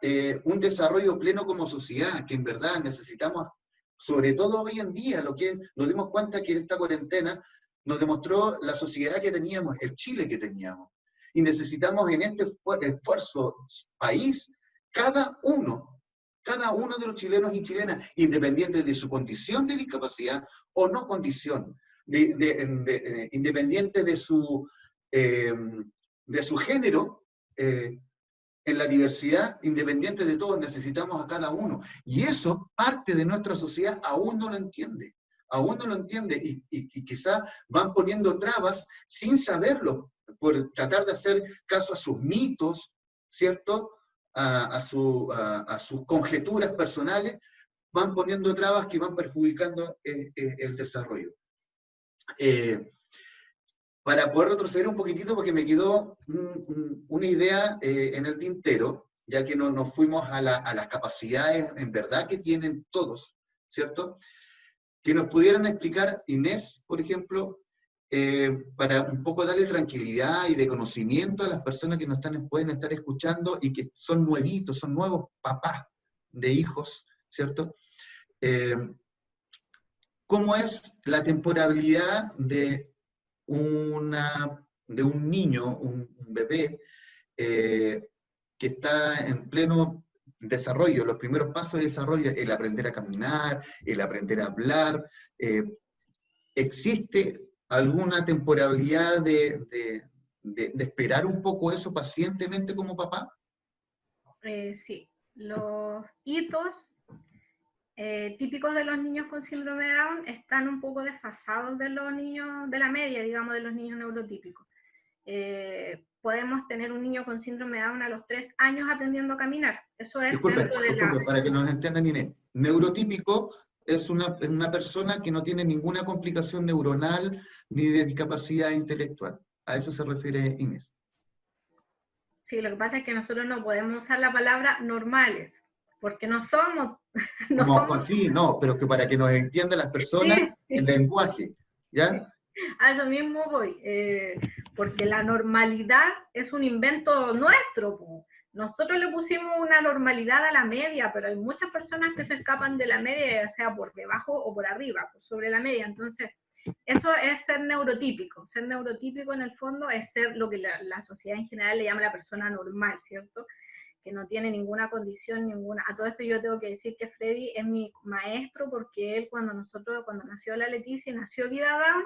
un desarrollo pleno como sociedad, que en verdad necesitamos, sobre todo hoy en día, nos dimos cuenta que esta cuarentena nos demostró la sociedad que teníamos, el Chile que teníamos, y necesitamos en este esfuerzo país, cada uno de los chilenos y chilenas, independiente de su condición de discapacidad o no condición, independiente de su género, en la diversidad, independiente de todo, necesitamos a cada uno. Y eso, parte de nuestra sociedad aún no lo entiende. Y quizá van poniendo trabas sin saberlo, por tratar de hacer caso a sus mitos, ¿cierto? A sus conjeturas personales, van poniendo trabas que van perjudicando el desarrollo. Para poder retroceder un poquitito, porque me quedó una idea en el tintero, ya que nos fuimos a las capacidades en verdad que tienen todos, ¿cierto? Que nos pudieran explicar, Inés, por ejemplo, para un poco darle tranquilidad y de conocimiento a las personas que pueden estar escuchando y que son nuevitos, son nuevos papás de hijos, ¿cierto? ¿Cómo es la temporalidad de un niño, un bebé, que está en pleno desarrollo, los primeros pasos de desarrollo, el aprender a caminar, el aprender a hablar? ¿Existe alguna temporalidad de esperar un poco eso pacientemente como papá? Sí, los hitos típicos de los niños con síndrome de Down están un poco desfasados de los niños, de la media, digamos, de los niños neurotípicos. Podemos tener un niño con síndrome de Down a los 3 años aprendiendo a caminar. Eso es Disculpe, para que nos entiendan, Inés. Neurotípico es una persona que no tiene ninguna complicación neuronal ni de discapacidad intelectual. A eso se refiere Inés. Sí, lo que pasa es que nosotros no podemos usar la palabra normales, porque no somos... Sí, no, pero que para que nos entiendan las personas, sí, el lenguaje, ¿ya? A eso mismo voy, porque la normalidad es un invento nuestro, po. Nosotros le pusimos una normalidad a la media, pero hay muchas personas que se escapan de la media, ya sea por debajo o por arriba, pues sobre la media. Entonces, eso es ser neurotípico. Ser neurotípico en el fondo es ser lo que la sociedad en general le llama la persona normal, ¿cierto? Que no tiene ninguna condición, ninguna... A todo esto yo tengo que decir que Freddy es mi maestro, porque él cuando nació la Leticia y nació Vida Down,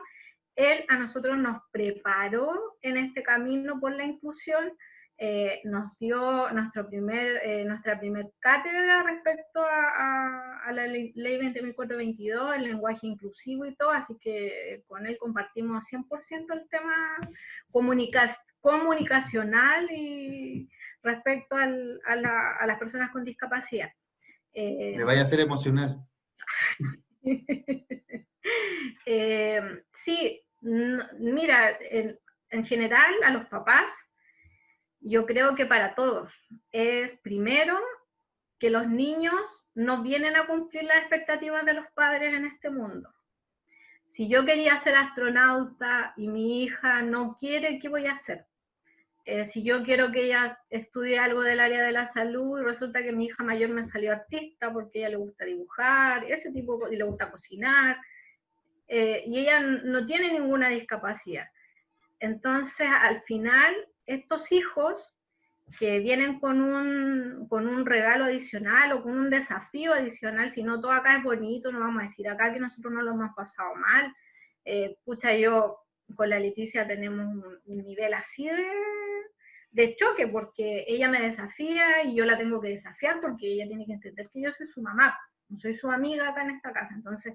él a nosotros nos preparó en este camino por la inclusión, nos dio nuestra primer cátedra respecto a la ley 20.422, el lenguaje inclusivo y todo, así que con él compartimos 100% el tema comunicacional y respecto a las personas con discapacidad. Me vaya a hacer emocional. Sí, mira, en general a los papás, yo creo que para todos, es primero que los niños no vienen a cumplir las expectativas de los padres en este mundo. Si yo quería ser astronauta y mi hija no quiere, ¿qué voy a hacer? Si yo quiero que ella estudie algo del área de la salud y resulta que mi hija mayor me salió artista porque a ella le gusta dibujar, ese tipo, y le gusta cocinar, y ella no tiene ninguna discapacidad. Entonces, al final, estos hijos que vienen con un regalo adicional o con un desafío adicional, si no todo acá es bonito, no vamos a decir acá que nosotros no lo hemos pasado mal. Pucha, yo con la Leticia tenemos un nivel así de choque, porque ella me desafía y yo la tengo que desafiar, porque ella tiene que entender que yo soy su mamá, no soy su amiga acá en esta casa. Entonces,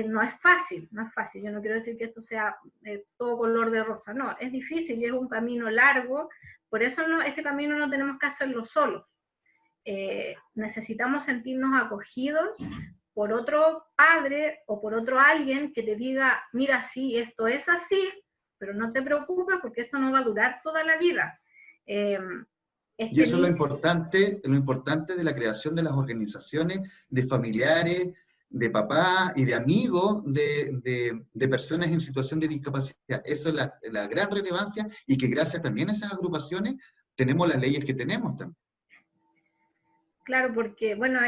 no es fácil, no es fácil. Yo no quiero decir que esto sea todo color de rosa, no, es difícil y es un camino largo. Por eso este camino no tenemos que hacerlo solos. Necesitamos sentirnos acogidos por otro padre o por otro alguien que te diga, mira, sí, esto es así, pero no te preocupes porque esto no va a durar toda la vida. Y eso es lo importante de la creación de las organizaciones, de familiares, de papás y de amigos de personas en situación de discapacidad. Eso es la gran relevancia, y que gracias también a esas agrupaciones tenemos las leyes que tenemos también. Claro, porque, bueno,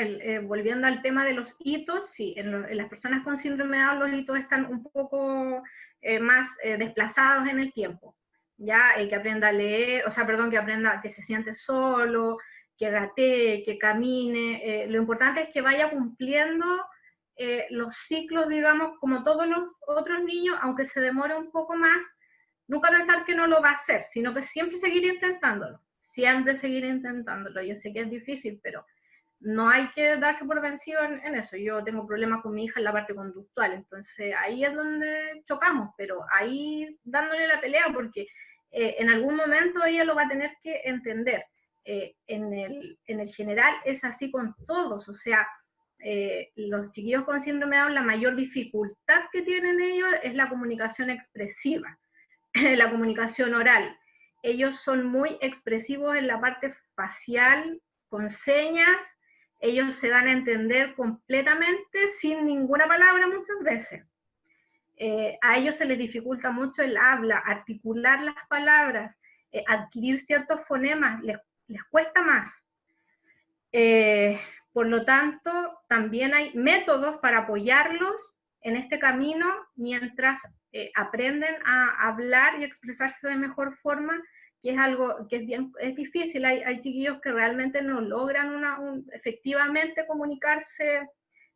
volviendo al tema de los hitos, sí, en las personas con síndrome de Down los hitos están un poco más desplazados en el tiempo. Ya, que aprenda a leer, o sea, perdón, que aprenda, que se siente solo, que gatee, que camine. Lo importante es que vaya cumpliendo los ciclos, digamos, como todos los otros niños, aunque se demore un poco más. Nunca pensar que no lo va a hacer, sino que siempre seguir intentándolo. Siempre seguir intentándolo. Yo sé que es difícil, pero no hay que darse por vencido en eso. Yo tengo problemas con mi hija en la parte conductel, entonces ahí es donde chocamos, pero ahí dándole la pelea, porque en algún momento ella lo va a tener que entender. En el general es así con todos, o sea, los chiquillos con síndrome de Down, la mayor dificultad que tienen ellos es la comunicación expresiva, la comunicación oral. Ellos son muy expresivos en la parte facial, con señas. Ellos se dan a entender completamente sin ninguna palabra muchas veces. A ellos se les dificulta mucho el habla, articular las palabras, adquirir ciertos fonemas, les cuesta más. Por lo tanto, también hay métodos para apoyarlos en este camino mientras aprenden a hablar y expresarse de mejor forma, que es algo que es difícil. Hay chiquillos que realmente no logran efectivamente comunicarse.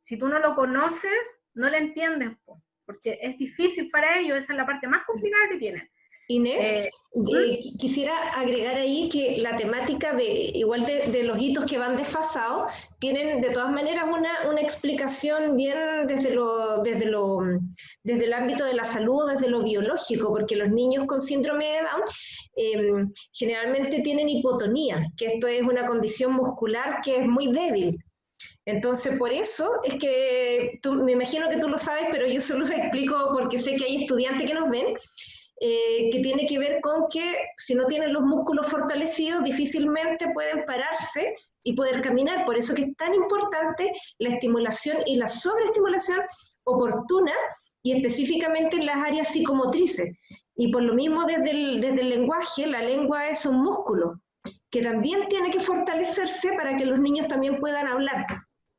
Si tú no lo conoces, no lo entiendes, porque es difícil para ellos, esa es la parte más complicada que tienen. Inés, quisiera agregar ahí que la temática igual de los hitos que van desfasados tienen de todas maneras una explicación bien desde el ámbito de la salud, desde lo biológico, porque los niños con síndrome de Down generalmente tienen hipotonía, que esto es una condición muscular que es muy débil. Entonces, por eso es que me imagino que tú lo sabes, pero yo se los explico porque sé que hay estudiantes que nos ven. Que tiene que ver con que si no tienen los músculos fortalecidos, difícilmente pueden pararse y poder caminar. Por eso que es tan importante la estimulación y la sobreestimulación oportuna, y específicamente en las áreas psicomotrices. Y por lo mismo desde el lenguaje, la lengua es un músculo que también tiene que fortalecerse para que los niños también puedan hablar.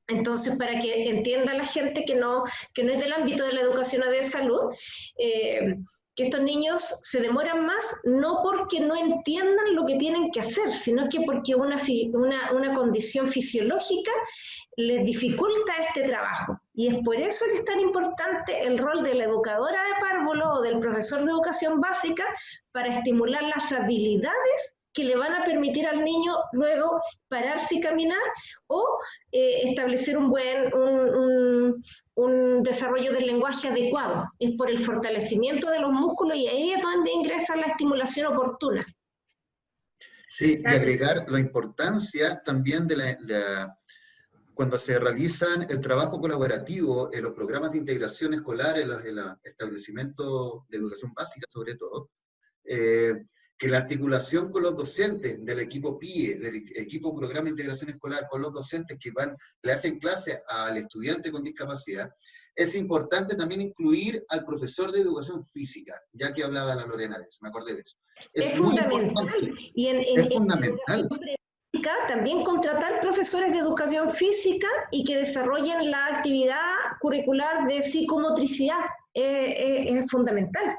Entonces, para que entienda la gente que no es del ámbito de la educación o de salud, que estos niños se demoran más, no porque no entiendan lo que tienen que hacer, sino que porque una condición fisiológica les dificulta este trabajo. Y es por eso que es tan importante el rol de la educadora de párvulo o del profesor de educación básica para estimular las habilidades que le van a permitir al niño luego pararse y caminar, o establecer un desarrollo del lenguaje adecuado. Es por el fortalecimiento de los músculos, y ahí es donde ingresa la estimulación oportuna. Sí, y agregar la importancia también cuando se realizan el trabajo colaborativo en los programas de integración escolar, en los establecimientos de educación básica sobre todo, que la articulación con los docentes del equipo PIE, del equipo Programa de Integración Escolar, con los docentes que le hacen clase al estudiante con discapacidad, es importante también incluir al profesor de educación física, ya que hablaba la Lorena de eso, me acordé de eso. Es fundamental. Y es fundamental. También contratar profesores de educación física y que desarrollen la actividad curricular de psicomotricidad. Es fundamental.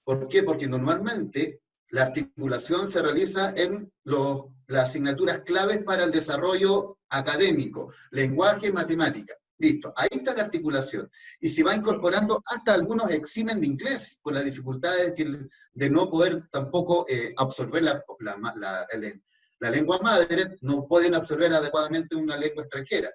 ¿Por qué? Porque normalmente la articulación se realiza en las asignaturas claves para el desarrollo académico, lenguaje y matemática. Listo, ahí está la articulación. Y si va incorporando, hasta algunos eximen de inglés, por las dificultades de no poder tampoco absorber la lengua madre, no pueden absorber adecuadamente una lengua extranjera.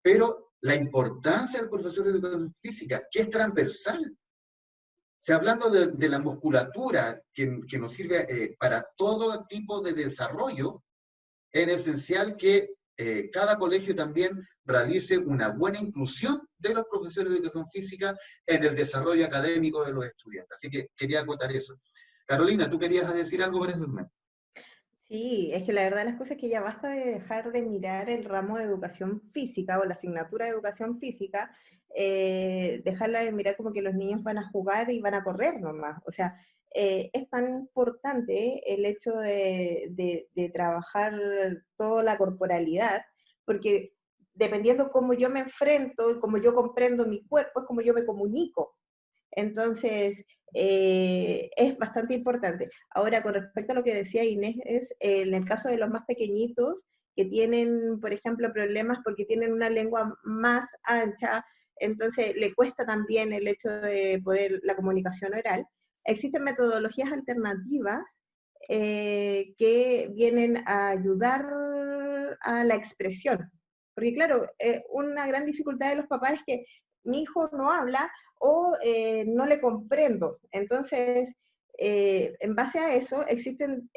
Pero la importancia del profesor de educación física, que es transversal. O sea, hablando de la musculatura que nos sirve para todo tipo de desarrollo, es esencial que cada colegio también realice una buena inclusión de los profesores de educación física en el desarrollo académico de los estudiantes. Así que quería acotar eso. Carolina, ¿tú querías decir algo por ese tema? Sí, es que la verdad las cosas es que ya basta de dejar de mirar el ramo de educación física o la asignatura de educación física, dejarla de mirar como que los niños van a jugar y van a correr nomás. O sea, es tan importante el hecho de trabajar toda la corporalidad, porque dependiendo cómo yo me enfrento y cómo yo comprendo mi cuerpo, es como yo me comunico. Entonces, es bastante importante. Ahora, con respecto a lo que decía Inés, es en el caso de los más pequeñitos, que tienen, por ejemplo, problemas porque tienen una lengua más ancha, entonces le cuesta también el hecho de poder la comunicación oral. Existen metodologías alternativas que vienen a ayudar a la expresión. Porque claro, una gran dificultad de los papás es que mi hijo no habla o no le comprendo. Entonces, en base a eso, existen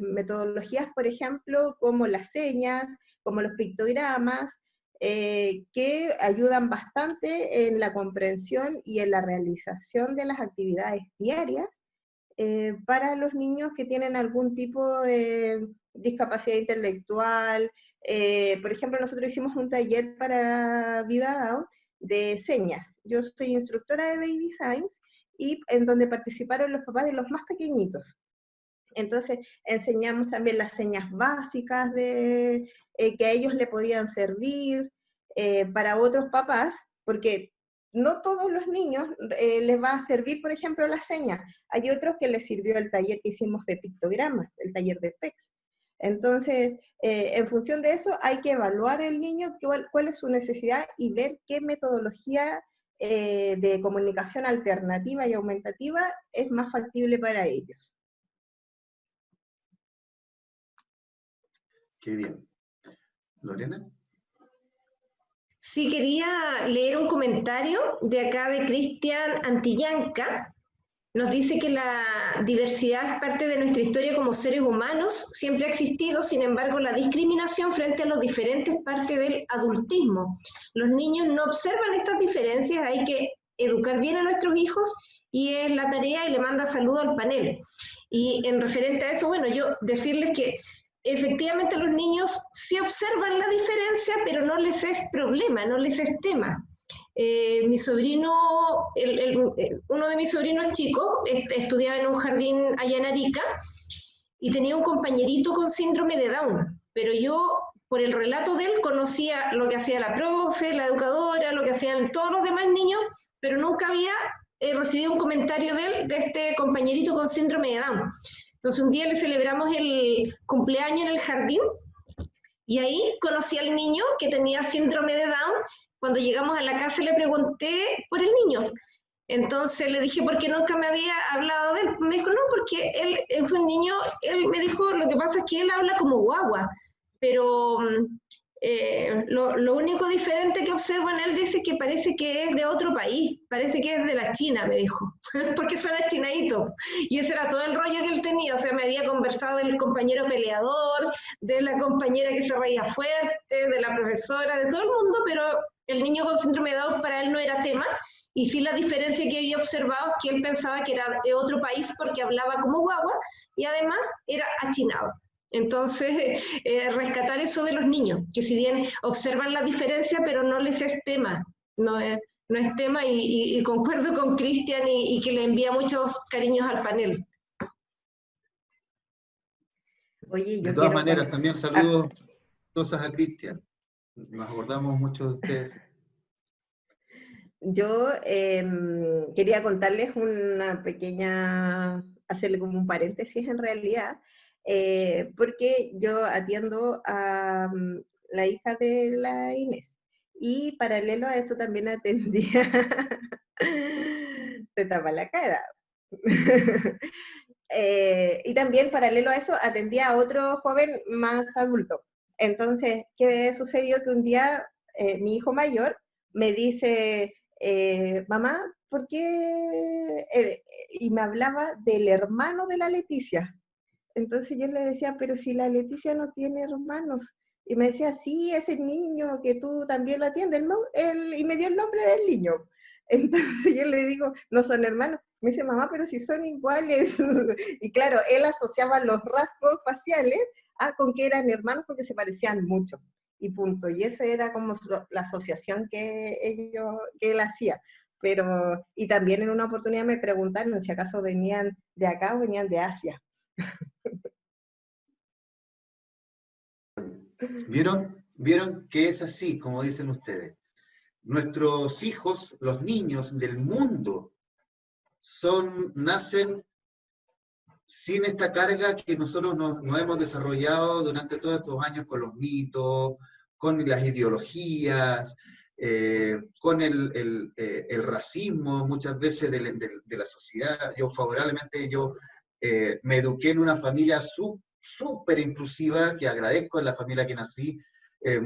metodologías, por ejemplo, como las señas, como los pictogramas, que ayudan bastante en la comprensión y en la realización de las actividades diarias para los niños que tienen algún tipo de discapacidad intelectual. Por ejemplo, nosotros hicimos un taller para Vida Down de señas. Yo soy instructora de Baby Signs y en donde participaron los papás de los más pequeñitos. Entonces enseñamos también las señas básicas que a ellos le podían servir para otros papás, porque no todos los niños les va a servir, por ejemplo, la seña. Hay otros que les sirvió el taller que hicimos de pictogramas, el taller de PEX. Entonces, en función de eso, hay que evaluar el niño cuál es su necesidad y ver qué metodología de comunicación alternativa y aumentativa es más factible para ellos. Qué bien. ¿Lorena? Sí, quería leer un comentario de acá de Cristian Antillanca. Nos dice que la diversidad es parte de nuestra historia como seres humanos, siempre ha existido, sin embargo, la discriminación frente a los diferentes parte del adultismo. Los niños no observan estas diferencias, hay que educar bien a nuestros hijos y es la tarea y le manda saludo al panel. Y en referente a eso, bueno, yo decirles que efectivamente los niños sí observan la diferencia, pero no les es problema, no les es tema. Mi sobrino, uno de mis sobrinos chicos, estudiaba en un jardín allá en Arica y tenía un compañerito con síndrome de Down, pero yo por el relato de él conocía lo que hacía la profe, la educadora, lo que hacían todos los demás niños, pero nunca había recibido un comentario de él, de este compañerito con síndrome de Down. Entonces un día le celebramos el cumpleaños en el jardín y ahí conocí al niño que tenía síndrome de Down. Cuando llegamos a la casa le pregunté por el niño. Entonces le dije, ¿por qué nunca me había hablado de él? Me dijo, no, porque él es un niño, él me dijo, lo que pasa es que él habla como guagua, pero lo único diferente que observo en él dice que parece que es de otro país, parece que es de la China, me dijo, porque son chinaditos. Y ese era todo el rollo que él tenía, o sea, me había conversado del compañero peleador, de la compañera que se reía fuerte, de la profesora, de todo el mundo, pero el niño con síndrome de Down para él no era tema. Y sí, la diferencia que había observado es que él pensaba que era de otro país porque hablaba como guagua y además era achinado. Entonces, rescatar eso de los niños, que si bien observan la diferencia, pero no les es tema, no es tema, y concuerdo con Cristian y que le envía muchos cariños al panel. Oye, de todas maneras, también saludos a Cristian. Nos acordamos mucho de ustedes. Yo quería contarles una pequeña, hacerle como un paréntesis en realidad, porque yo atiendo a la hija de la Inés. y paralelo a eso también atendía, te tapa la cara. Y también paralelo a eso atendía a otro joven más adulto. Entonces, ¿qué sucedió? Que un día mi hijo mayor me dice, mamá, ¿por qué? Y me hablaba del hermano de la Leticia. Entonces yo le decía, pero si la Leticia no tiene hermanos. Y me decía, sí, ese niño que tú también lo atiendes, y me dio el nombre del niño. Entonces yo le digo, no son hermanos. Me dice, mamá, pero si son iguales. Y claro, él asociaba los rasgos faciales con que eran hermanos porque se parecían mucho. Y punto. Y eso era como la asociación que él hacía. Pero, y también en una oportunidad me preguntaron si acaso venían de acá o venían de Asia. ¿Vieron que es así, como dicen ustedes? Nuestros hijos, los niños del mundo, nacen sin esta carga que nosotros nos hemos desarrollado durante todos estos años con los mitos, con las ideologías, con el racismo muchas veces de la sociedad. Yo favorablemente, me eduqué en una familia súper inclusiva, que agradezco en la familia que nací, de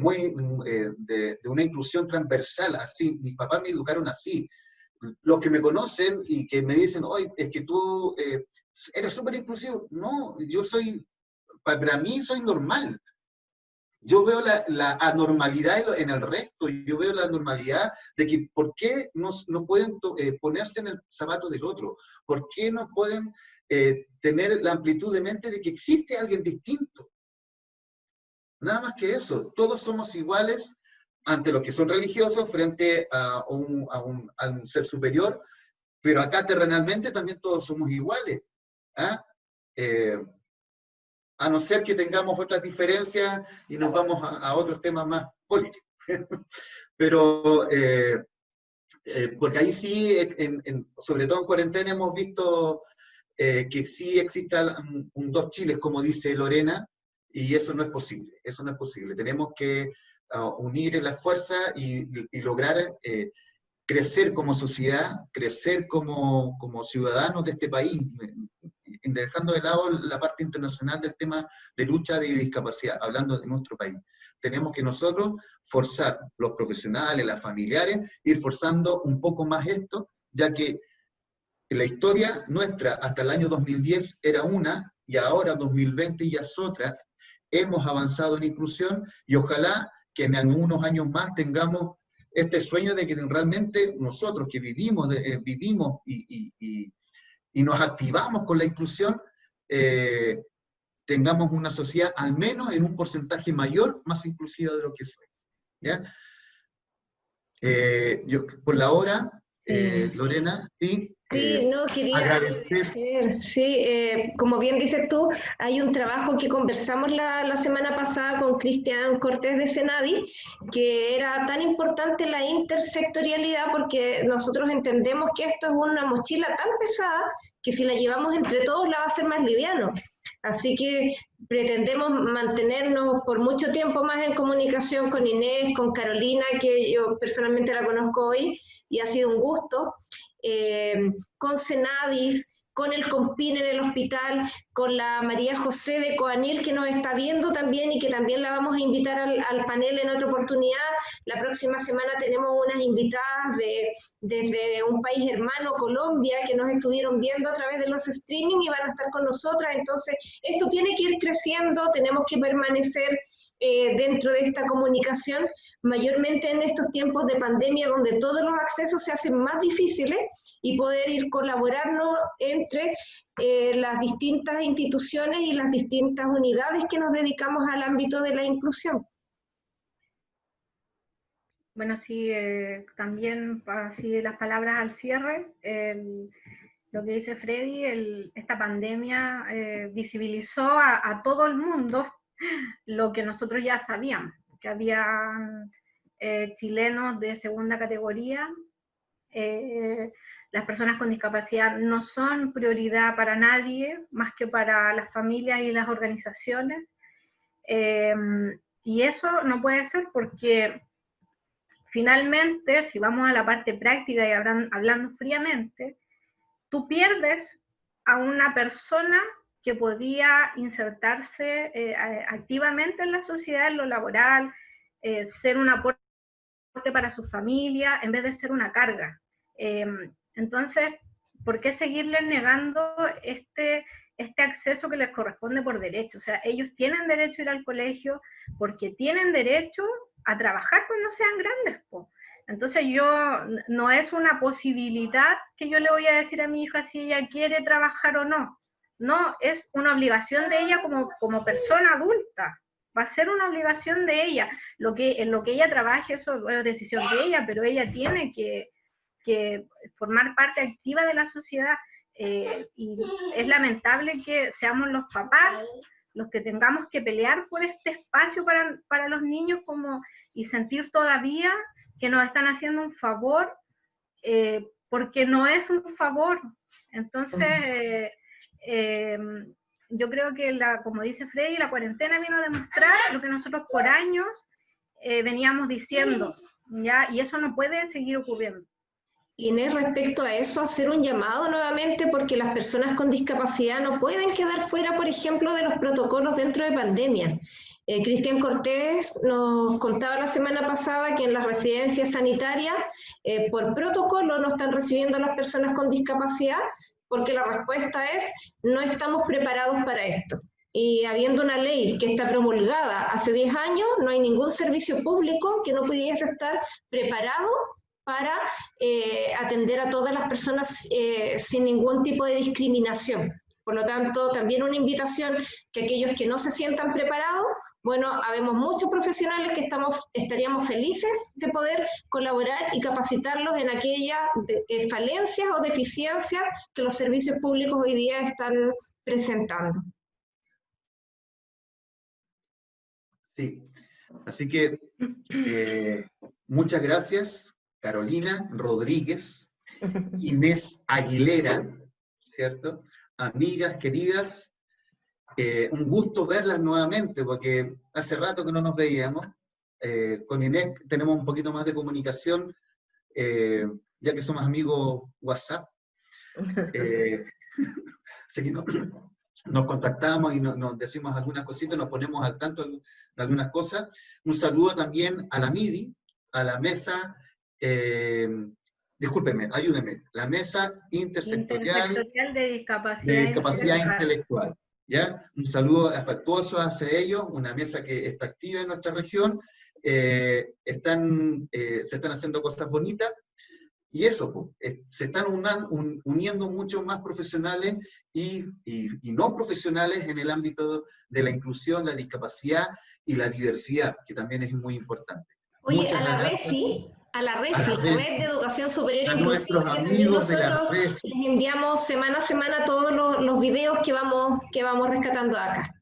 una inclusión transversal, así, mis papás me educaron así. Los que me conocen y que me dicen, oye, es que tú eres súper inclusivo. No, para mí soy normal. Yo veo la anormalidad en el resto, yo veo la normalidad de que por qué no pueden ponerse en el zapato del otro, por qué no pueden tener la amplitud de mente de que existe alguien distinto. Nada más que eso, todos somos iguales ante los que son religiosos frente a un ser superior, pero acá terrenalmente también todos somos iguales. ¿Ah? A no ser que tengamos otras diferencias y nos vamos a otros temas más políticos. Pero, porque ahí sí, sobre todo en cuarentena, hemos visto que sí existe un dos Chiles, como dice Lorena, y eso no es posible, eso no es posible. Tenemos que unir las fuerzas y lograr crecer como sociedad, crecer como ciudadanos de este país, dejando de lado la parte internacional del tema de lucha de discapacidad, hablando de nuestro país. Tenemos que nosotros forzar, los profesionales, las familiares, ir forzando un poco más esto, ya que la historia nuestra hasta el año 2010 era una, y ahora 2020 ya es otra. Hemos avanzado en inclusión y ojalá que en algunos años más tengamos este sueño de que realmente nosotros que vivimos y nos activamos con la inclusión, tengamos una sociedad al menos en un porcentaje mayor, más inclusiva de lo que soy. ¿Ya? Yo, por la hora, Lorena, sí, Sí, no, quería agradecer. Sí, como bien dices tú, hay un trabajo que conversamos la semana pasada con Cristian Cortés de Senadi, que era tan importante la intersectorialidad porque nosotros entendemos que esto es una mochila tan pesada que si la llevamos entre todos la va a hacer más liviano. Así que pretendemos mantenernos por mucho tiempo más en comunicación con Inés, con Carolina, que yo personalmente la conozco hoy y ha sido un gusto. Con Senadis, con el Compin en el hospital, con la María José de Coanil que nos está viendo también y que también la vamos a invitar al panel en otra oportunidad. La próxima semana tenemos unas invitadas desde un país hermano, Colombia, que nos estuvieron viendo a través de los streaming y van a estar con nosotras. Entonces, esto tiene que ir creciendo, tenemos que permanecer dentro de esta comunicación, mayormente en estos tiempos de pandemia donde todos los accesos se hacen más difíciles y poder ir colaborando entre las distintas instituciones y las distintas unidades que nos dedicamos al ámbito de la inclusión. Bueno, sí, también así las palabras al cierre, lo que dice Freddy, esta pandemia visibilizó a todo el mundo lo que nosotros ya sabíamos, que había chilenos de segunda categoría, las personas con discapacidad no son prioridad para nadie, más que para las familias y las organizaciones, y eso no puede ser porque finalmente, si vamos a la parte práctica y hablando fríamente, tú pierdes a una persona que podía insertarse activamente en la sociedad, en lo laboral, ser un aporte para su familia, en vez de ser una carga. Entonces, ¿por qué seguirles negando este acceso que les corresponde por derecho? O sea, ellos tienen derecho a ir al colegio porque tienen derecho a trabajar cuando sean grandes, po. Entonces no es una posibilidad que yo le voy a decir a mi hija si ella quiere trabajar o no. No, es una obligación de ella como persona adulta. Va a ser una obligación de ella. En lo que ella trabaje, eso es decisión de ella, pero ella tiene que formar parte activa de la sociedad. Y es lamentable que seamos los papás los que tengamos que pelear por este espacio para los niños y sentir todavía que nos están haciendo un favor, porque no es un favor. Entonces, yo creo que, como dice Freddy, la cuarentena vino a demostrar lo que nosotros por años veníamos diciendo, ¿ya? Y eso no puede seguir ocurriendo. Inés, respecto a eso, hacer un llamado nuevamente, porque las personas con discapacidad no pueden quedar fuera, por ejemplo, de los protocolos dentro de pandemia. Cristian Cortés nos contaba la semana pasada que en las residencias sanitarias, por protocolo, no están recibiendo a las personas con discapacidad, porque la respuesta es: no estamos preparados para esto. Y habiendo una ley que está promulgada hace 10 años, no hay ningún servicio público que no pudiese estar preparado para atender a todas las personas sin ningún tipo de discriminación. Por lo tanto, también una invitación que aquellos que no se sientan preparados, bueno, habemos muchos profesionales que estaríamos felices de poder colaborar y capacitarlos en aquellas falencias o deficiencias que los servicios públicos hoy día están presentando. Sí, así que muchas gracias, Carolina Rodríguez, Inés Aguilera, ¿cierto? Amigas queridas, un gusto verlas nuevamente, porque hace rato que no nos veíamos. Con Inés tenemos un poquito más de comunicación, ya que somos amigos WhatsApp. Así que nos contactamos y nos decimos algunas cositas, nos ponemos al tanto de algunas cosas. Un saludo también a la MIDI, a la mesa, discúlpenme, ayúdenme, la mesa intersectorial de discapacidad intelectual. ¿Ya? Un saludo afectuoso hacia ellos, una mesa que está activa en nuestra región, se están haciendo cosas bonitas, y eso, se están uniendo muchos más profesionales y no profesionales en el ámbito de la inclusión, la discapacidad y la diversidad, que también es muy importante. Oye, Muchas a la Red de Educación Superior a nuestros amigos de la RESI. Les enviamos semana a semana todos los videos que vamos rescatando acá.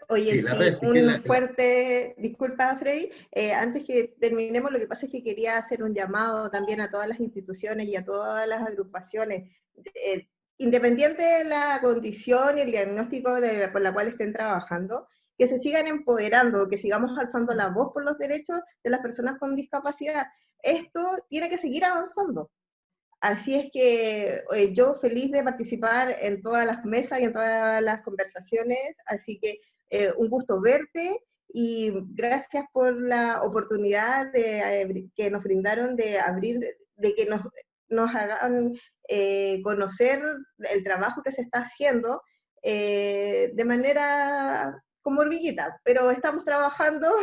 Oye, sí, un fuerte, disculpa Freddy, antes que terminemos, lo que pasa es que quería hacer un llamado también a todas las instituciones y a todas las agrupaciones, independiente de la condición y el diagnóstico por la cual estén trabajando, que se sigan empoderando, que sigamos alzando la voz por los derechos de las personas con discapacidad. Esto tiene que seguir avanzando. Así es que yo feliz de participar en todas las mesas y en todas las conversaciones, así que un gusto verte y gracias por la oportunidad que nos brindaron de que nos hagan conocer el trabajo que se está haciendo de manera como hormiguita, pero estamos trabajando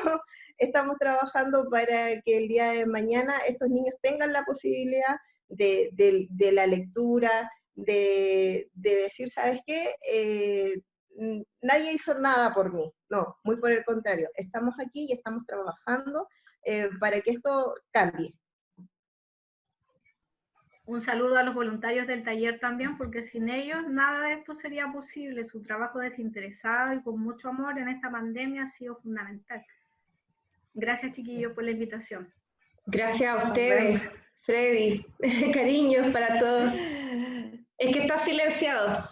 para que el día de mañana estos niños tengan la posibilidad de la lectura, de decir, ¿sabes qué? Nadie hizo nada por mí, no, muy por el contrario, estamos aquí y estamos trabajando para que esto cambie. Un saludo a los voluntarios del taller también, porque sin ellos nada de esto sería posible. Su trabajo desinteresado y con mucho amor en esta pandemia ha sido fundamental. Gracias, chiquillos, por la invitación. Gracias a ustedes, Freddy. Cariños para todos. Es que está silenciado.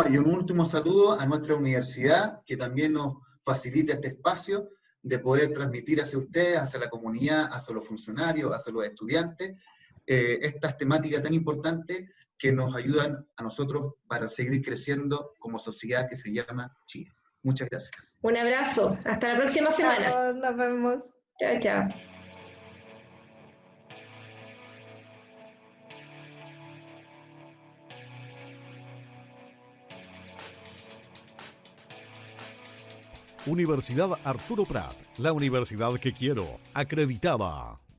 Y un último saludo a nuestra universidad, que también nos facilita este espacio, de poder transmitir hacia ustedes, hacia la comunidad, hacia los funcionarios, hacia los estudiantes, estas temáticas tan importantes que nos ayudan a nosotros para seguir creciendo como sociedad que se llama Chile. Muchas gracias. Un abrazo. Hasta la próxima semana. Chao, nos vemos. Chao, chao. Universidad Arturo Prat, la universidad que quiero, acreditada.